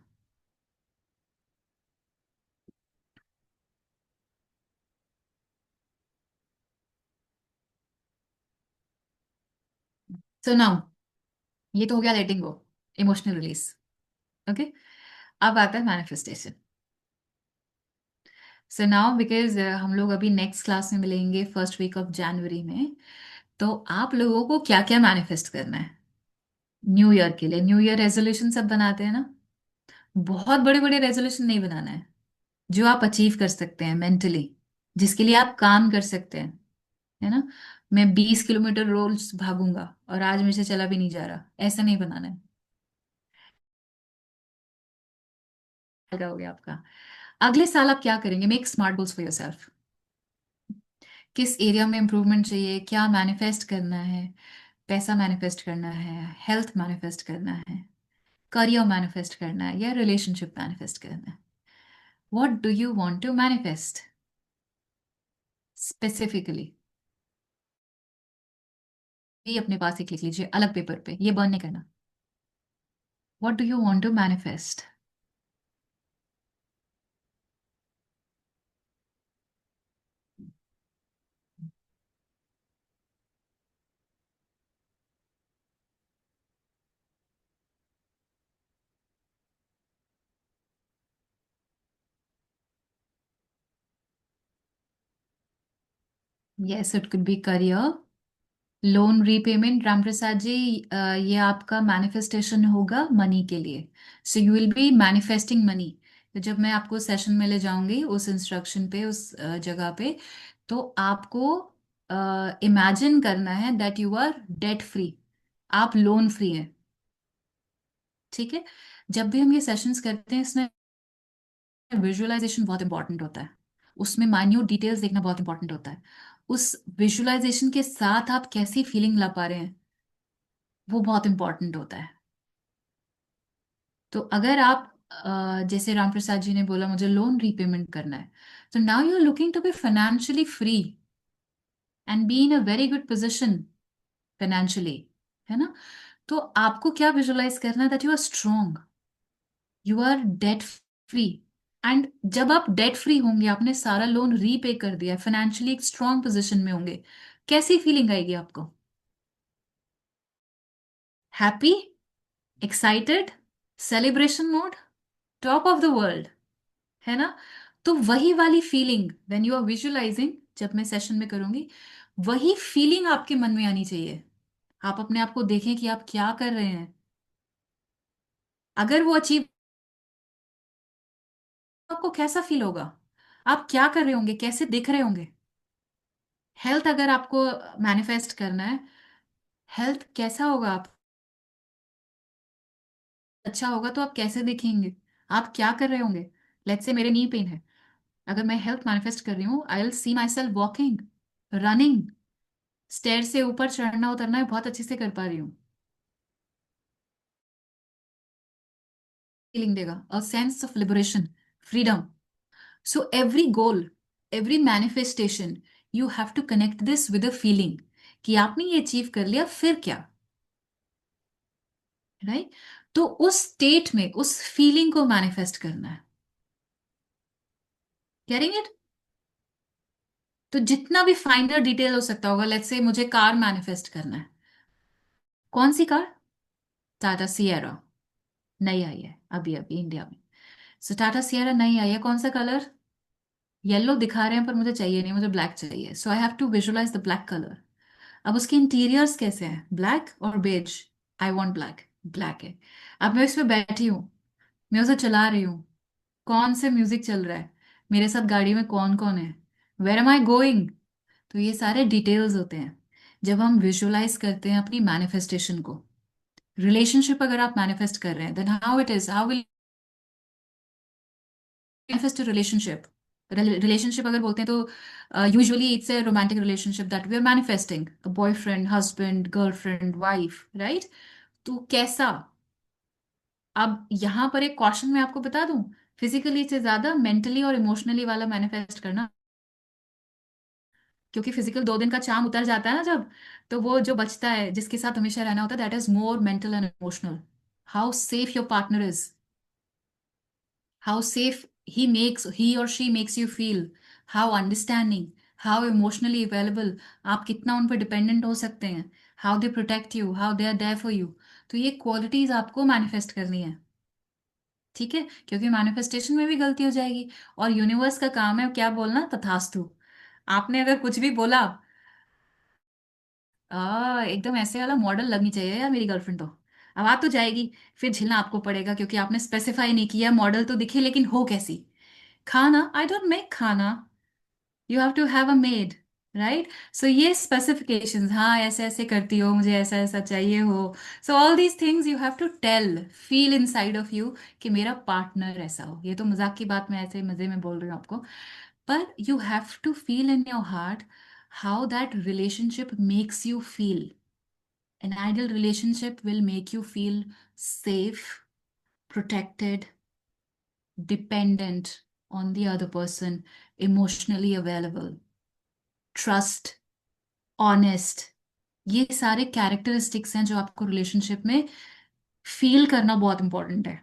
So now, ये तो हो गया लेटिंग गो, इमोशनल रिलीज। ओके, अब आता है मैनिफेस्टेशन। सो नाउ बिकॉज हम लोग अभी नेक्स्ट क्लास में मिलेंगे फर्स्ट वीक ऑफ जनवरी में, तो आप लोगों को क्या क्या मैनिफेस्ट करना है न्यू ईयर के लिए। न्यू ईयर रेजोल्यूशन सब बनाते हैं ना, बहुत बड़े बड़े रेजोल्यूशन नहीं बनाना है। जो आप अचीव कर सकते हैं मेंटली, जिसके लिए आप काम कर सकते हैं, है ना। मैं 20 किलोमीटर रोज भागूंगा और आज मेरे से चला भी नहीं जा रहा, ऐसा नहीं बनाना है। क्या हो गया आपका? अगले साल आप क्या करेंगे? Make smart goals for yourself. किस एरिया में इंप्रूवमेंट चाहिए, क्या मैनिफेस्ट करना है? पैसा मैनिफेस्ट करना है, हेल्थ मैनिफेस्ट करना है, करियर मैनिफेस्ट करना है, या रिलेशनशिप मैनिफेस्ट करना है? What do you want to manifest specifically? ये अपने पास एक लिख लीजिए अलग पेपर पे, ये बर्न नहीं करना। What do you want to manifest? Yes, it could be career, loan repayment. Ramprasad ji, ये आपका मैनिफेस्टेशन होगा मनी के लिए। So you will be manifesting money. तो जब मैं आपको सेशन में ले जाऊंगी उस इंस्ट्रक्शन पे, उस जगह पे, तो आपको इमेजिन करना है that you are debt free, आप लोन फ्री हैं। ठीक है? जब भी हम ये सेशंस करते हैं, इसमें विजुअलाइजेशन बहुत इंपॉर्टेंट होता है, उसमें माइन्यूट डिटेल्स देखना बहुत इंपॉर्टेंट होता है। उस विजुअलाइजेशन के साथ आप कैसी फीलिंग ला पा रहे हैं, वो बहुत इंपॉर्टेंट होता है। तो अगर आप जैसे राम प्रसाद जी ने बोला मुझे लोन रीपेमेंट करना है, तो now you are looking to be financially free and be in a very good position financially, है ना? तो आपको क्या विजुअलाइज करना है? That you are strong, you are debt free. And जब आप डेट फ्री होंगे, आपने सारा लोन रीपे कर दिया, फाइनेंशियली एक स्ट्रांग पोजिशन में होंगे, कैसी फीलिंग आएगी आपको? Happy, excited, celebration mode, top of the world, है ना? तो वही वाली feeling when you are visualising, जब मैं सेशन में करूंगी, वही फीलिंग आपके मन में आनी चाहिए। आप अपने आप को देखें कि आप क्या कर रहे हैं। अगर वो अचीव, आपको कैसा फील होगा? आप क्या कर रहे होंगे, कैसे दिख रहे होंगे? हेल्थ अगर आपको मैनिफेस्ट करना है, हेल्थ कैसा होगा? आप अच्छा होगा तो आप कैसे दिखेंगे? आप क्या कर रहे होंगे? लेट्स से मेरे नी पेन है, अगर मैं हेल्थ मैनिफेस्ट कर रही हूँ, I will see myself walking, running, stair से ऊपर चढ़ना उतरना है बहुत अच्छे से कर पा रही हूँ। फीलिंग देगा, a sense of liberation, freedom. So every goal, every manifestation, you have to connect this with a feeling कि आपने ये अचीव कर लिया, फिर क्या? राइट? तो उस स्टेट में उस फीलिंग को मैनिफेस्ट करना है। Carrying it? तो जितना भी फाइनर डिटेल हो सकता होगा, लेट्स से मुझे कार मैनिफेस्ट करना है। कौन सी कार? टाटा सिएरा नई आई है अभी अभी इंडिया में। सो टाटा सिएरा नई आई है, कौन सा कलर? येलो दिखा रहे हैं पर मुझे चाहिए नहीं, मुझे ब्लैक चाहिए। So I have to visualize the black colour. अब उसके इंटीरियर्स कैसे हैं, ब्लैक और beige? I want black, black है। अब मैं इसमें बैठी हूँ, मैं उसे चला रही हूँ, कौन से म्यूजिक चल रहा है, मेरे साथ गाड़ी में कौन कौन है, वेर एम आई गोइंग? तो ये सारे डिटेल्स होते हैं जब हम विजुअलाइज करते हैं अपनी मैनिफेस्टेशन को। रिलेशनशिप अगर आप मैनिफेस्ट कर रहे हैं, then how it is, how will manifest a relationship? Relationship अगर बोलते हैं तो usually it's a romantic relationship that we are manifesting, boyfriend, husband, girlfriend, wife, right? तो कैसा? अब यहाँ पर एक क्वेश्चन मैं आपको बता दूं, फिजिकली से ज्यादा मेंटली और इमोशनली वाला मैनिफेस्ट करना, क्योंकि फिजिकल 2 दिन का चार्म उतर जाता है ना जब, तो वो जो बचता है जिसके साथ हमेशा रहना होता है, that is more mental and emotional. How safe your partner is, how safe he or she makes you feel, how understanding, how emotionally available, आप कितना उन पर डिपेंडेंट हो सकते हैं, how they protect you, how they are there for you। तो ये qualities आपको मैनिफेस्ट करनी है। ठीक है? क्योंकि मैनिफेस्टेशन में भी गलती हो जाएगी, और यूनिवर्स का काम है क्या बोलना, तथास्तु। आपने अगर कुछ भी बोला, एकदम ऐसे वाला मॉडल लगनी चाहिए यार मेरी गर्लफ्रेंड तो, अब आ तो जाएगी, फिर झेलना आपको पड़ेगा क्योंकि आपने स्पेसिफाई नहीं किया मॉडल तो दिखे लेकिन हो कैसी। खाना, आई डोंट मेक खाना, you have to have a maid. Right. So ये स्पेसिफिकेशंस, हाँ ऐसे ऐसे करती हो, मुझे ऐसा ऐसा चाहिए हो। So all these things you have to tell, feel inside of you कि मेरा पार्टनर ऐसा हो। ये तो मजाक की बात, मैं ऐसे मजे में बोल रही हूँ आपको, पर you have to feel in your heart how that relationship makes you feel. An ideal relationship will make you feel safe, protected, dependent on the other person, emotionally available, trust, honest। ये सारे characteristics हैं जो आपको relationship में feel करना बहुत important है,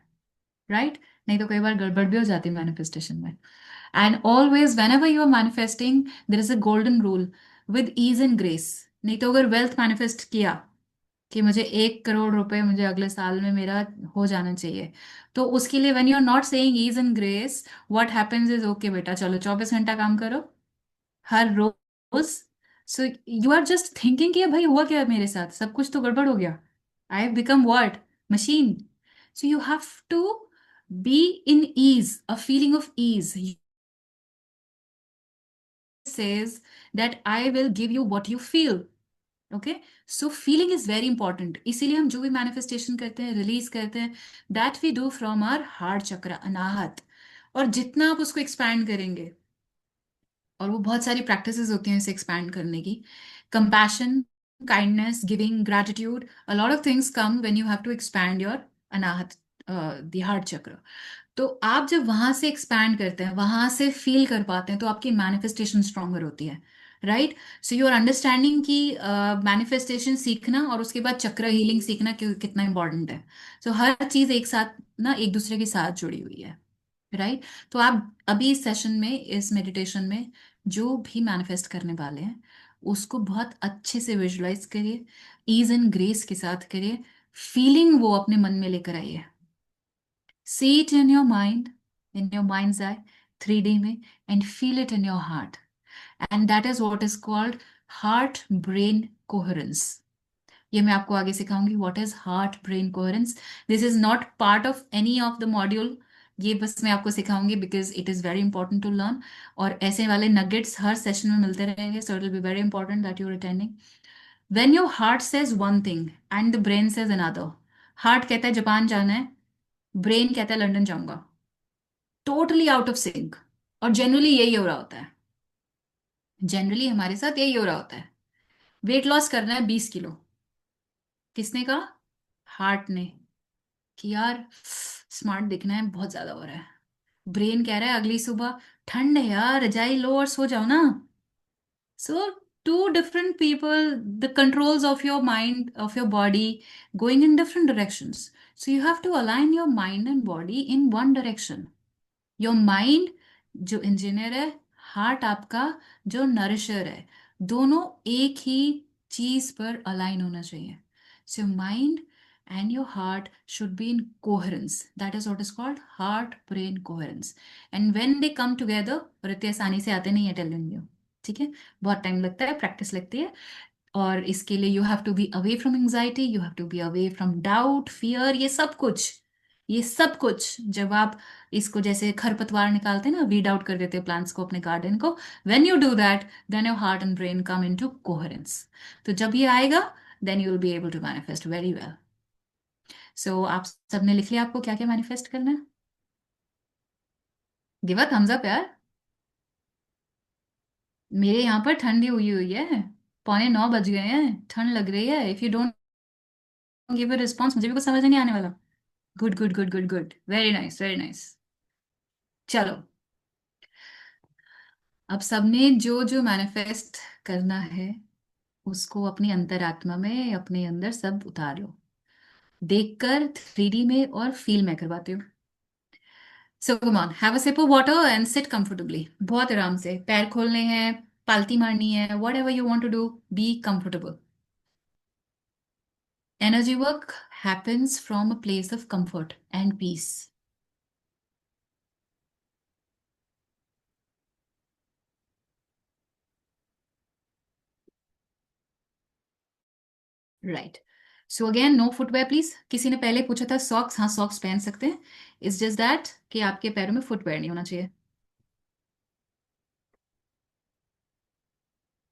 right. नहीं तो कई बार गड़बड़ भी हो जाती है मैनिफेस्टेशन में। And always whenever you are manifesting there is a golden rule, with ease and grace. नहीं तो अगर वेल्थ मैनिफेस्ट किया कि मुझे 1 करोड़ रुपए मुझे अगले साल में मेरा हो जाना चाहिए, तो उसके लिए when you are not saying ease and grace, what happens is okay बेटा चलो 24 घंटा काम करो हर रोज। So you are just thinking कि भाई हुआ क्या मेरे साथ, सब कुछ तो गड़बड़ हो गया, I have become what, machine. So you have to be in ease, a feeling of ease says that I will give you what you feel। Okay. So feeling is very important, इसीलिए हम जो भी manifestation करते हैं, release करते हैं, that we do from our heart chakra, Anahata. और जितना आप उसको एक्सपैंड करेंगे, और वो बहुत सारी प्रैक्टिसेस होती हैं इसे एक्सपैंड करने की, compassion, kindness, giving, gratitude, a lot of things come when you have to expand your Anahata, the heart chakra. तो आप जब वहां से एक्सपैंड करते हैं, वहां से फील कर पाते हैं, तो आपकी मैनिफेस्टेशन स्ट्रांगर होती है, right. So you are understanding कि मैनिफेस्टेशन सीखना और उसके बाद चक्र हीलिंग सीखना कितना इंपॉर्टेंट है। सो हर चीज एक साथ ना, एक दूसरे के साथ जुड़ी हुई है, राइट। तो आप अभी इस सेशन में, इस मेडिटेशन में जो भी मैनिफेस्ट करने वाले हैं, उसको बहुत अच्छे से विजुलाइज करिए, ईज एंड ग्रेस के साथ करिए, फीलिंग वो अपने मन में लेकर आइए। See it in your mind, in your mind's eye, 3D में, and feel it in your heart. And that is what is called heart brain coherence। ये मैं आपको आगे सिखाऊंगी what is heart brain coherence. This is not part of any of the module, ये बस मैं आपको सिखाऊंगी because it is very important to learn. और ऐसे वाले नगेट्स हर सेशन में मिलते रहेंगे, so it will be very important that you are attending. When your heart says one thing and the brain says another, heart कहता है Japan जाना है, ब्रेन कहता है लंदन जाऊंगा, टोटली आउट ऑफ सिंक। और जनरली यही हो रहा होता है, जनरली हमारे साथ यही हो रहा होता है। वेट लॉस करना है 20 किलो, किसने कहा? हार्ट ने, कि यार स्मार्ट दिखना है, बहुत ज्यादा हो रहा है। ब्रेन कह रहा है अगली सुबह ठंड है यार, रजाई लो और सो जाओ ना। So, two different people, the controls of your mind, of your body, going in different directions. So, you have to align your mind and body in one direction। Your mind जो इंजीनियर है, heart आपका जो नरिशर है, दोनों एक ही चीज पर align होना चाहिए। So mind and your heart should be in coherence, that is what is called heart brain coherence. And when they come together, और इतने आसानी से आते नहीं है, टेलिंग यू, ठीक है, बहुत टाइम लगता है, प्रैक्टिस लगती है। और इसके लिए you have to be away from anxiety, you have to be away from doubt, fear, ये सब कुछ, ये सब कुछ जब आप इसको जैसे खरपतवार निकालते हैं ना, वीड आउट कर देते हैं प्लांट्स को, अपने गार्डन को, when you do that then your heart and brain come into coherence. तो जब ये आएगा then you will be able to manifest very well. So आप सबने लिख लिया आपको क्या क्या मैनिफेस्ट करना है? गिव अ थम्स अप यार। मेरे यहाँ पर ठंडी हुई हुई है, 8:45 बज गए हैं, ठंड लग रही है। If you don't give a response, मुझे भी कुछ समझ नहीं आने वाला। Good good good good good, very nice very nice. चलो, अब सबने जो जो मैनिफेस्ट करना है उसको अपनी अंतरात्मा में, अपने अंदर सब उतार लो, देखकर 3D में, और फील मैं करवाती हूँ। So come on, have a sip of water and sit comfortably, बहुत आराम से, पैर खोलने हैं, पालती मारनी है, whatever you want to do, be comfortable. Energy work happens from a place of comfort and peace, right. So again no footwear please. किसी ने पहले पूछा था सॉक्स, हाँ सॉक्स पहन सकते हैं, इट्स जस्ट दैट कि आपके पैरों में फुटवेयर नहीं होना चाहिए।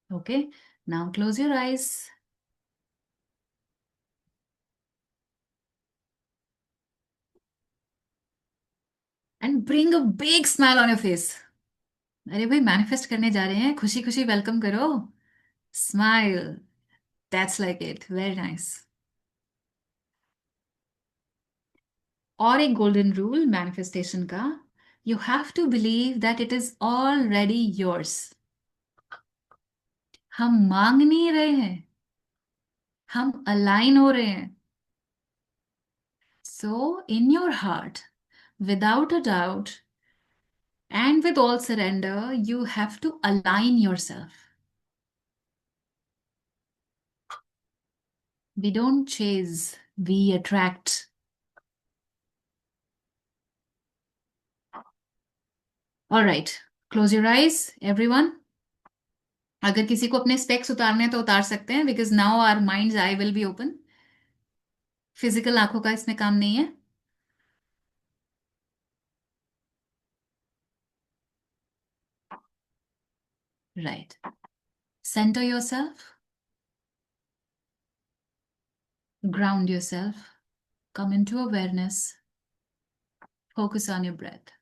Okay, now close your eyes and bring a big smile on your face. अरे भाई मैनिफेस्ट करने जा रहे हैं, खुशी खुशी वेलकम करो. Smile. That's like it, very nice. और एक गोल्डन रूल मैनिफेस्टेशन का, you have to believe that it is already yours. हम मांग नहीं रहे हैं, हम अलाइन हो रहे हैं. So in your heart, without a doubt and with all surrender, you have to align yourself. We don't chase, we attract. All right, close your eyes, everyone. अगर किसी को अपने स्पेक्स उतारने हैं तो उतार सकते हैं, because now our minds I will be open. Physical आंखों का इसमें काम नहीं है. Right. Center yourself, ground yourself, come into awareness, focus on your breath.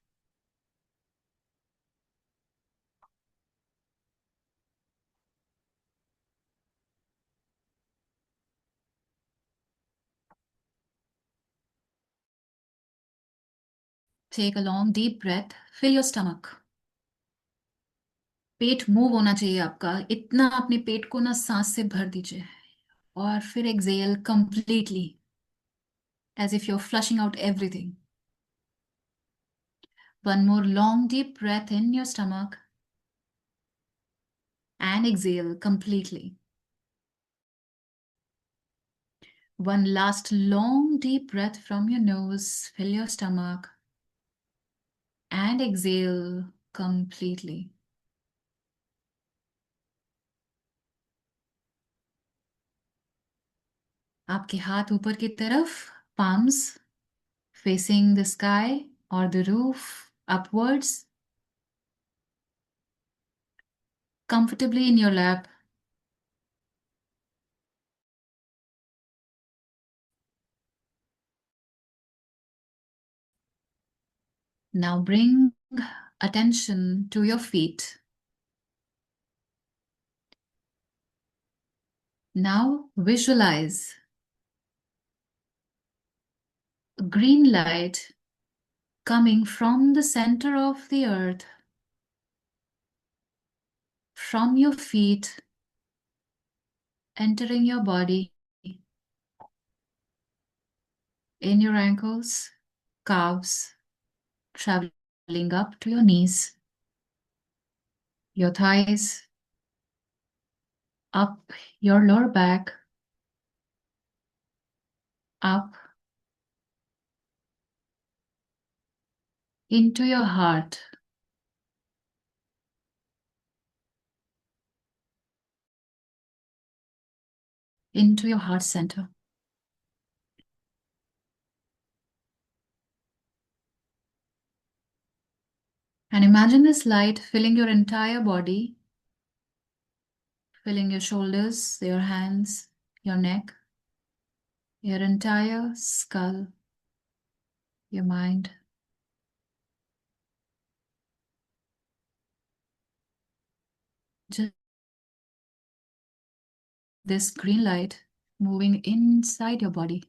Take a long deep breath, fill your stomach. Pet move होना चाहिए आपका, इतना अपने पेट को ना सांस से भर दीजिए. और फिर exhale completely, as if you are flushing out everything. One more long deep breath in your stomach and exhale completely. One last long deep breath from your nose, fill your stomach and exhale completely. आपके हाथ ऊपर की तरफ, palms facing the sky or the roof upwards, comfortably in your lap. Now bring attention to your feet. Now visualize a green light coming from the center of the earth, from your feet, entering your body, in your ankles, calves, traveling up to your knees, your thighs, up your lower back, up into your heart, into your heart center. And imagine this light filling your entire body, filling your shoulders, your hands, your neck, your entire skull, your mind. Just this green light moving inside your body,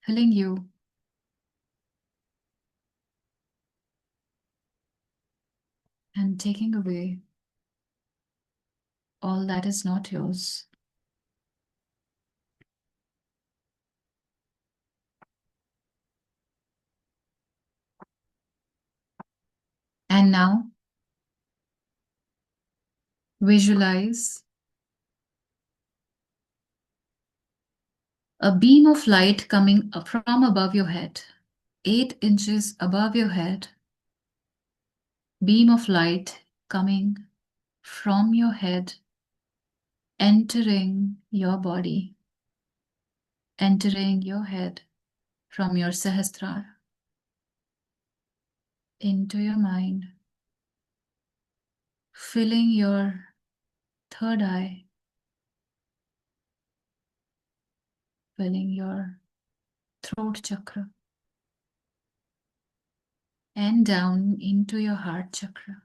filling you, and taking away all that is not yours. And now visualize a beam of light coming from above your head, 8 inches above your head. Beam of light coming from your head, entering your body, entering your head from your Sahasrara into your mind, filling your third eye, filling your throat chakra and down into your heart chakra.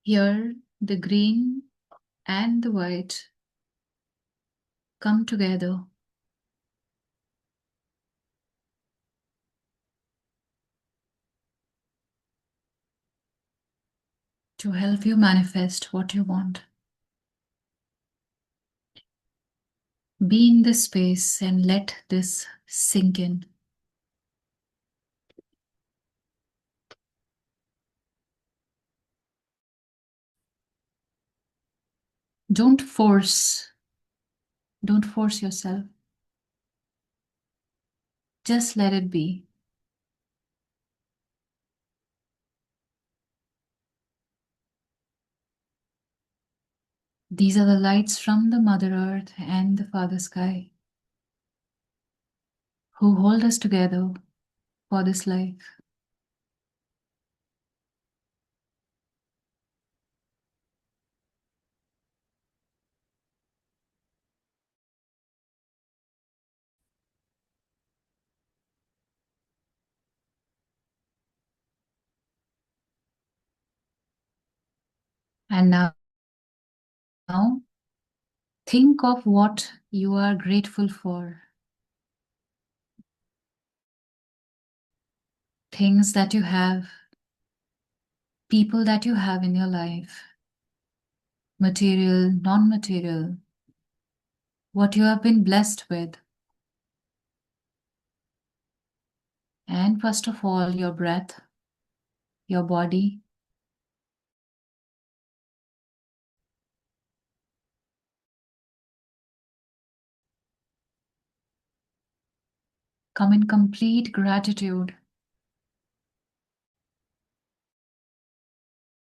Here, the green and the white come together to help you manifest what you want. Be in this space and let this sink in. Don't force, don't force yourself. Just let it be. These are the lights from the Mother Earth and the Father Sky who hold us together for this life. And now think of what you are grateful for. Things that you have, people that you have in your life, material, non material, what you have been blessed with. And first of all, your breath, your body. Come in complete gratitude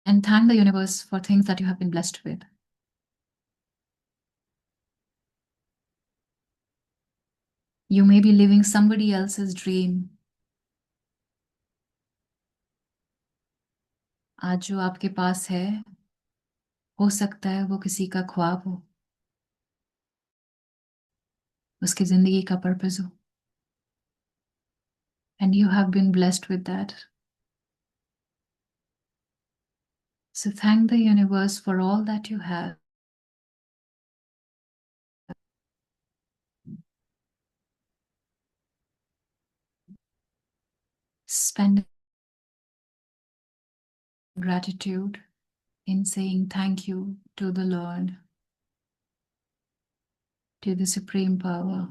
and thank the universe for things that you have been blessed with. You may be living somebody else's dream. आज जो आपके पास है हो सकता है वो किसी का ख्वाब हो, उसकी जिंदगी का पर्पस हो. And you have been blessed with that. So thank the universe for all that you have. Spend gratitude in saying thank you to the Lord, to the Supreme Power.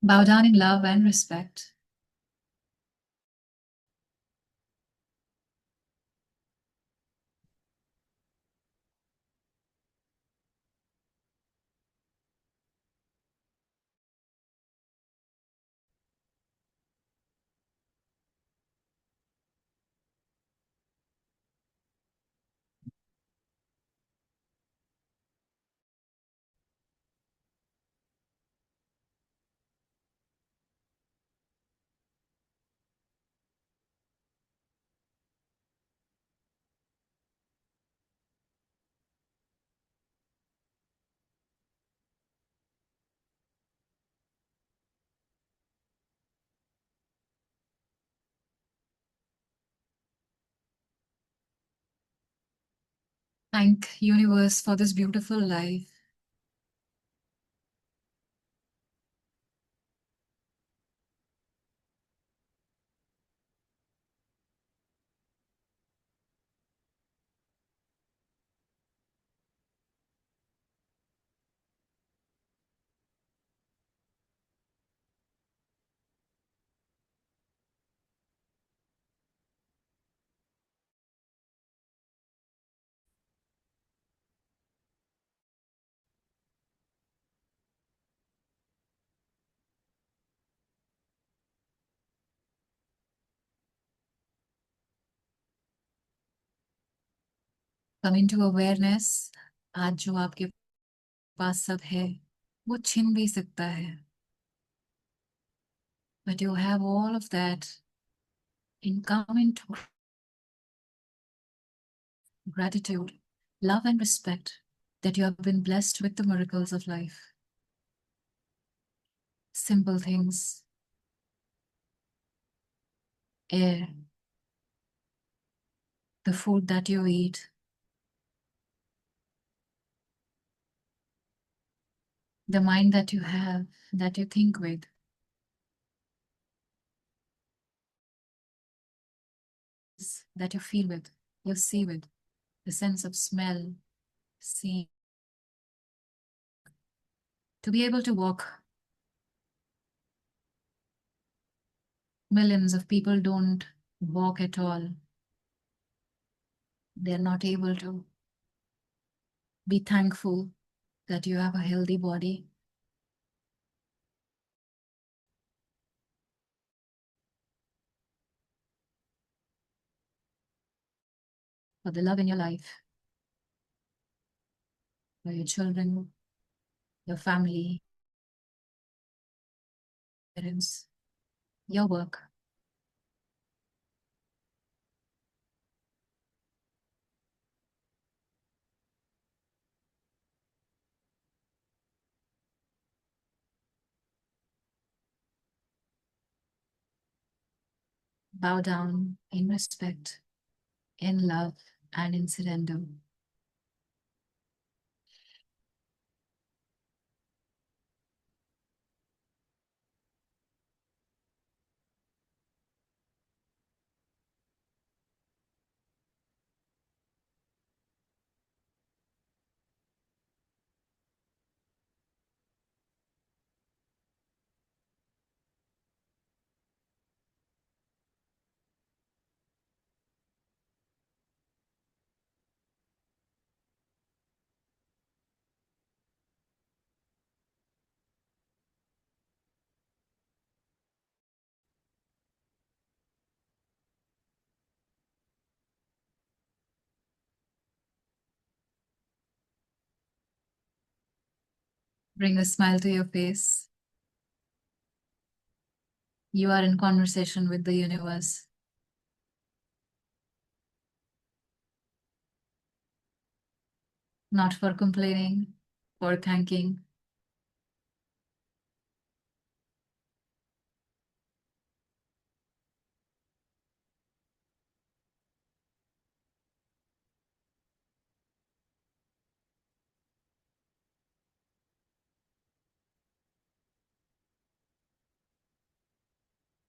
Bow down in love and respect. Thank universe for this beautiful life. Coming to awareness, आज जो आपके पास सब है वो छिन भी सकता है, but you have all of that in coming to gratitude, love, and respect that you have been blessed with the miracles of life. Simple things, air, the food that you eat, the mind that you have, that you think with, that you feel with, you see with, the sense of smell, seeing, to be able to walk. Millions of people don't walk at all. They're not able to. Be thankful that you have a healthy body, for the love in your life, for your children, your family, parents, your work. Bow down in respect, in love, and in surrender. Bring a smile to your face. You are in conversation with the universe, not for complaining, for thanking.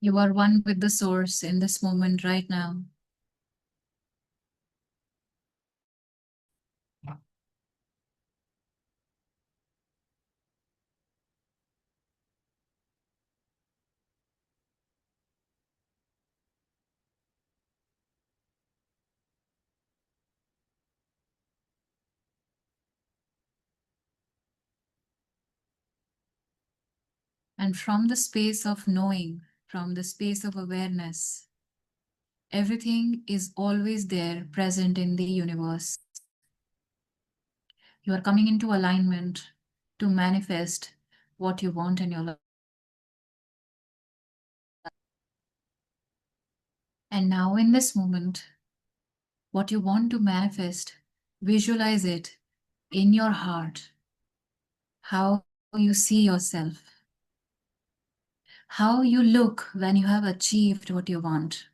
You are one with the source in this moment right now. And from the space of knowing, from the space of awareness, everything is always there, present in the universe. You are coming into alignment to manifest what you want in your life. And now, in this moment, what you want to manifest, visualize it in your heart, how you see yourself, how you look when you have achieved what you want,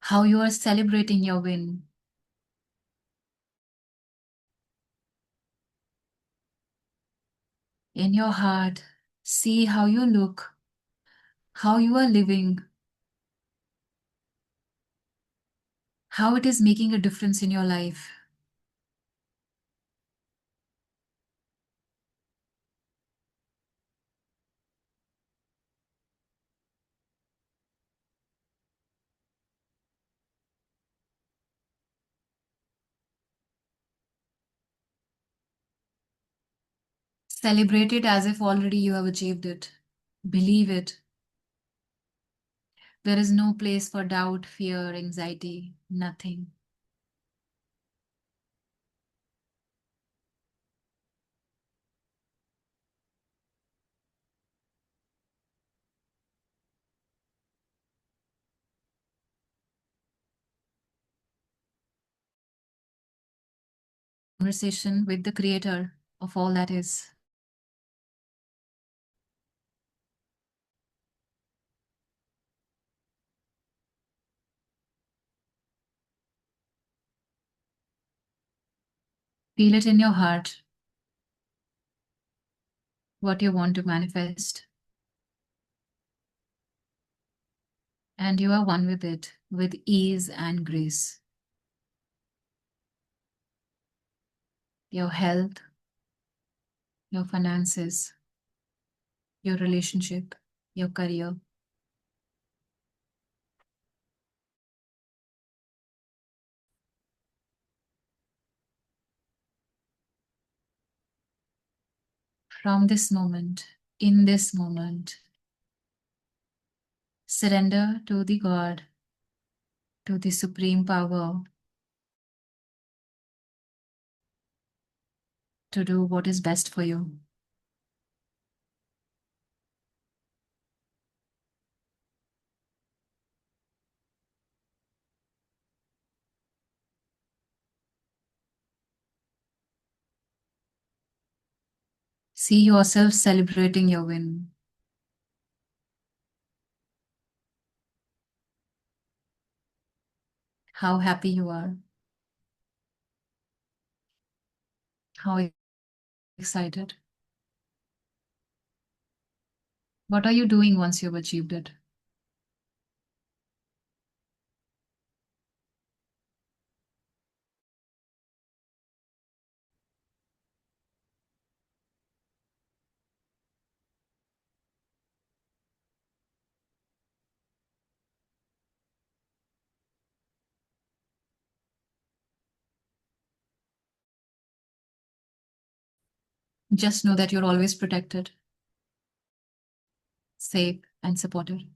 how you are celebrating your win. In your heart, see how you look, how you are living, how it is making a difference in your life. Celebrate it as if already you have achieved it. Believe it. There is no place for doubt, fear, anxiety, nothing. Conversation with the creator of all that is. Feel it in your heart, what you want to manifest. And you are one with it, with ease and grace. Your health, your finances, your relationship, your career. From this moment, in this moment, surrender to the God, to the supreme power, to do what is best for you. See yourself celebrating your win. How happy you are. How excited. What are you doing once you've achieved it? Just know that you're always protected, safe, and supported.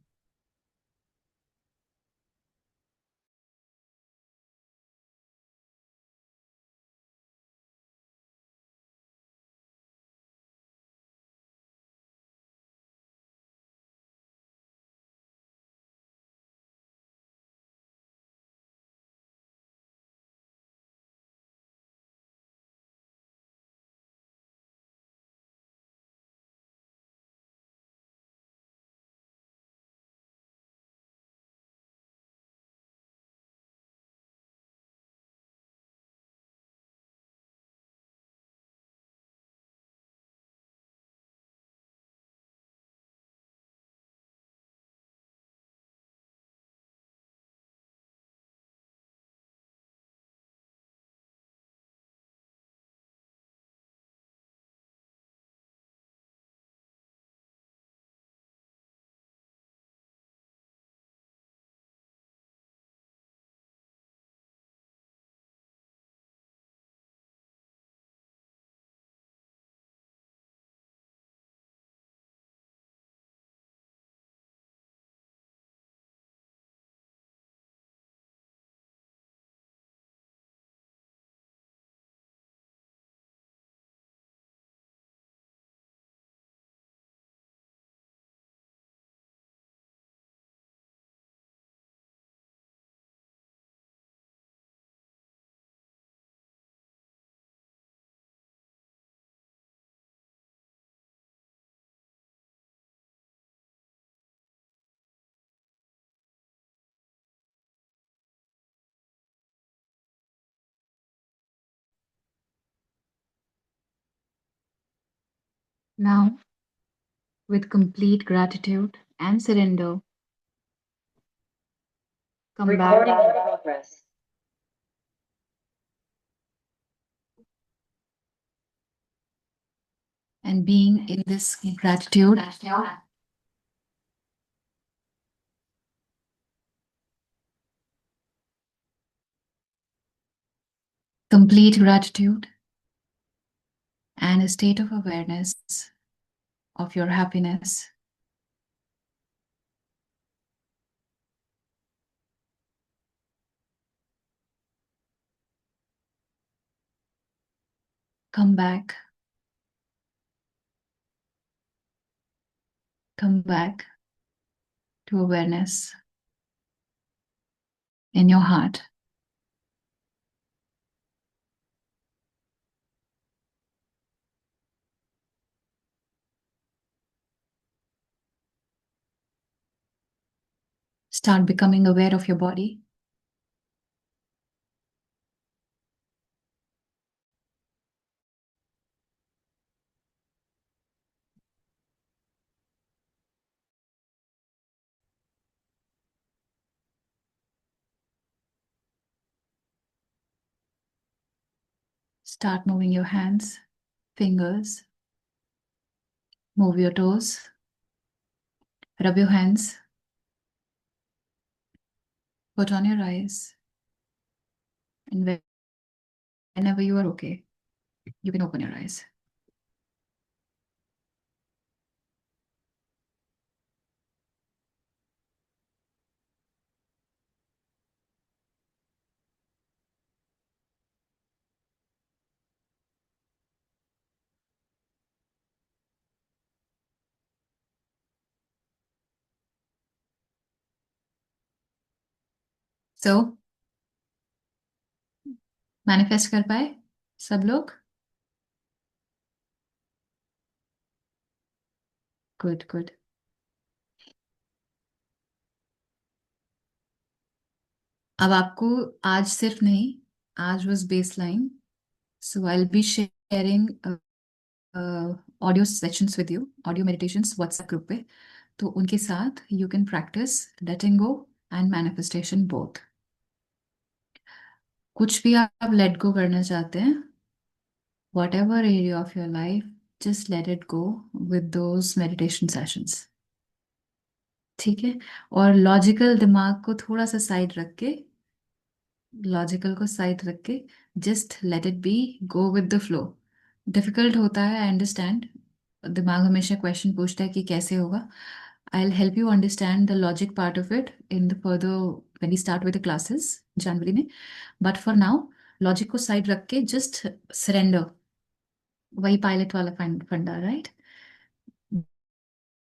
Now, with complete gratitude and surrender, come back Recording in progress. and being in this gratitude, complete gratitude, and a state of awareness of your happiness. Come back, come back to awareness in your heart. Start becoming aware of your body. Start moving your hands, fingers, move your toes, rub your hands, put on your eyes, and whenever you are okay, you can open your eyes. So, manifest कर पाए सब लोग? Good good. अब आपको आज सिर्फ नहीं, आज was baseline. So I'll be sharing audio sessions with you, audio meditations WhatsApp group पे। तो उनके साथ you can practice letting go and manifestation both. कुछ भी आप लेट गो करना चाहते हैं, what ever area of your life, just let it go with those meditation sessions. ठीक है? और लॉजिकल दिमाग को थोड़ा सा साइड रख के, लॉजिकल को साइड रख के, just let it be, go with the flow. Difficult होता है, आई अंडरस्टैंड। दिमाग हमेशा क्वेश्चन पूछता है कि कैसे होगा। I will help you understand the logic part of it in the further when we start with the classes जनवरी में। बट फॉर नाउ, लॉजिक को साइड रख के जस्ट सरेंडर। वही पायलट वाला funda, right?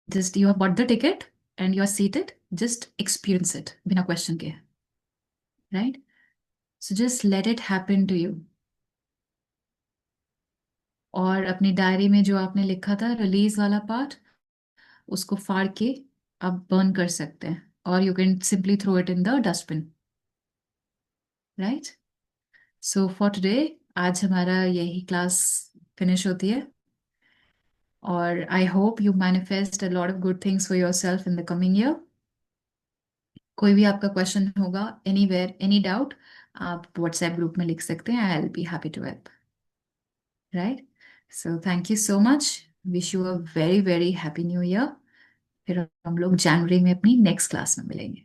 Just you have bought the ticket and you are seated, just experience it बिना question के, right? So just let it happen to you. और अपनी diary में जो आपने लिखा था रिलीज वाला पार्ट, उसको फाड़ के आप बर्न कर सकते हैं, और you can simply throw it in the dustbin, right? So for today, आज हमारा यही क्लास फिनिश होती है। और I hope you manifest a lot of good things for yourself in the coming year. कोई भी आपका क्वेश्चन होगा, एनी वेयर, एनी डाउट, आप व्हाट्सएप ग्रुप में लिख सकते हैं। I will be happy to help, right? So thank you so much. Wish you a very very happy new year. फिर हम लोग जनवरी में अपनी नेक्स्ट क्लास में मिलेंगे।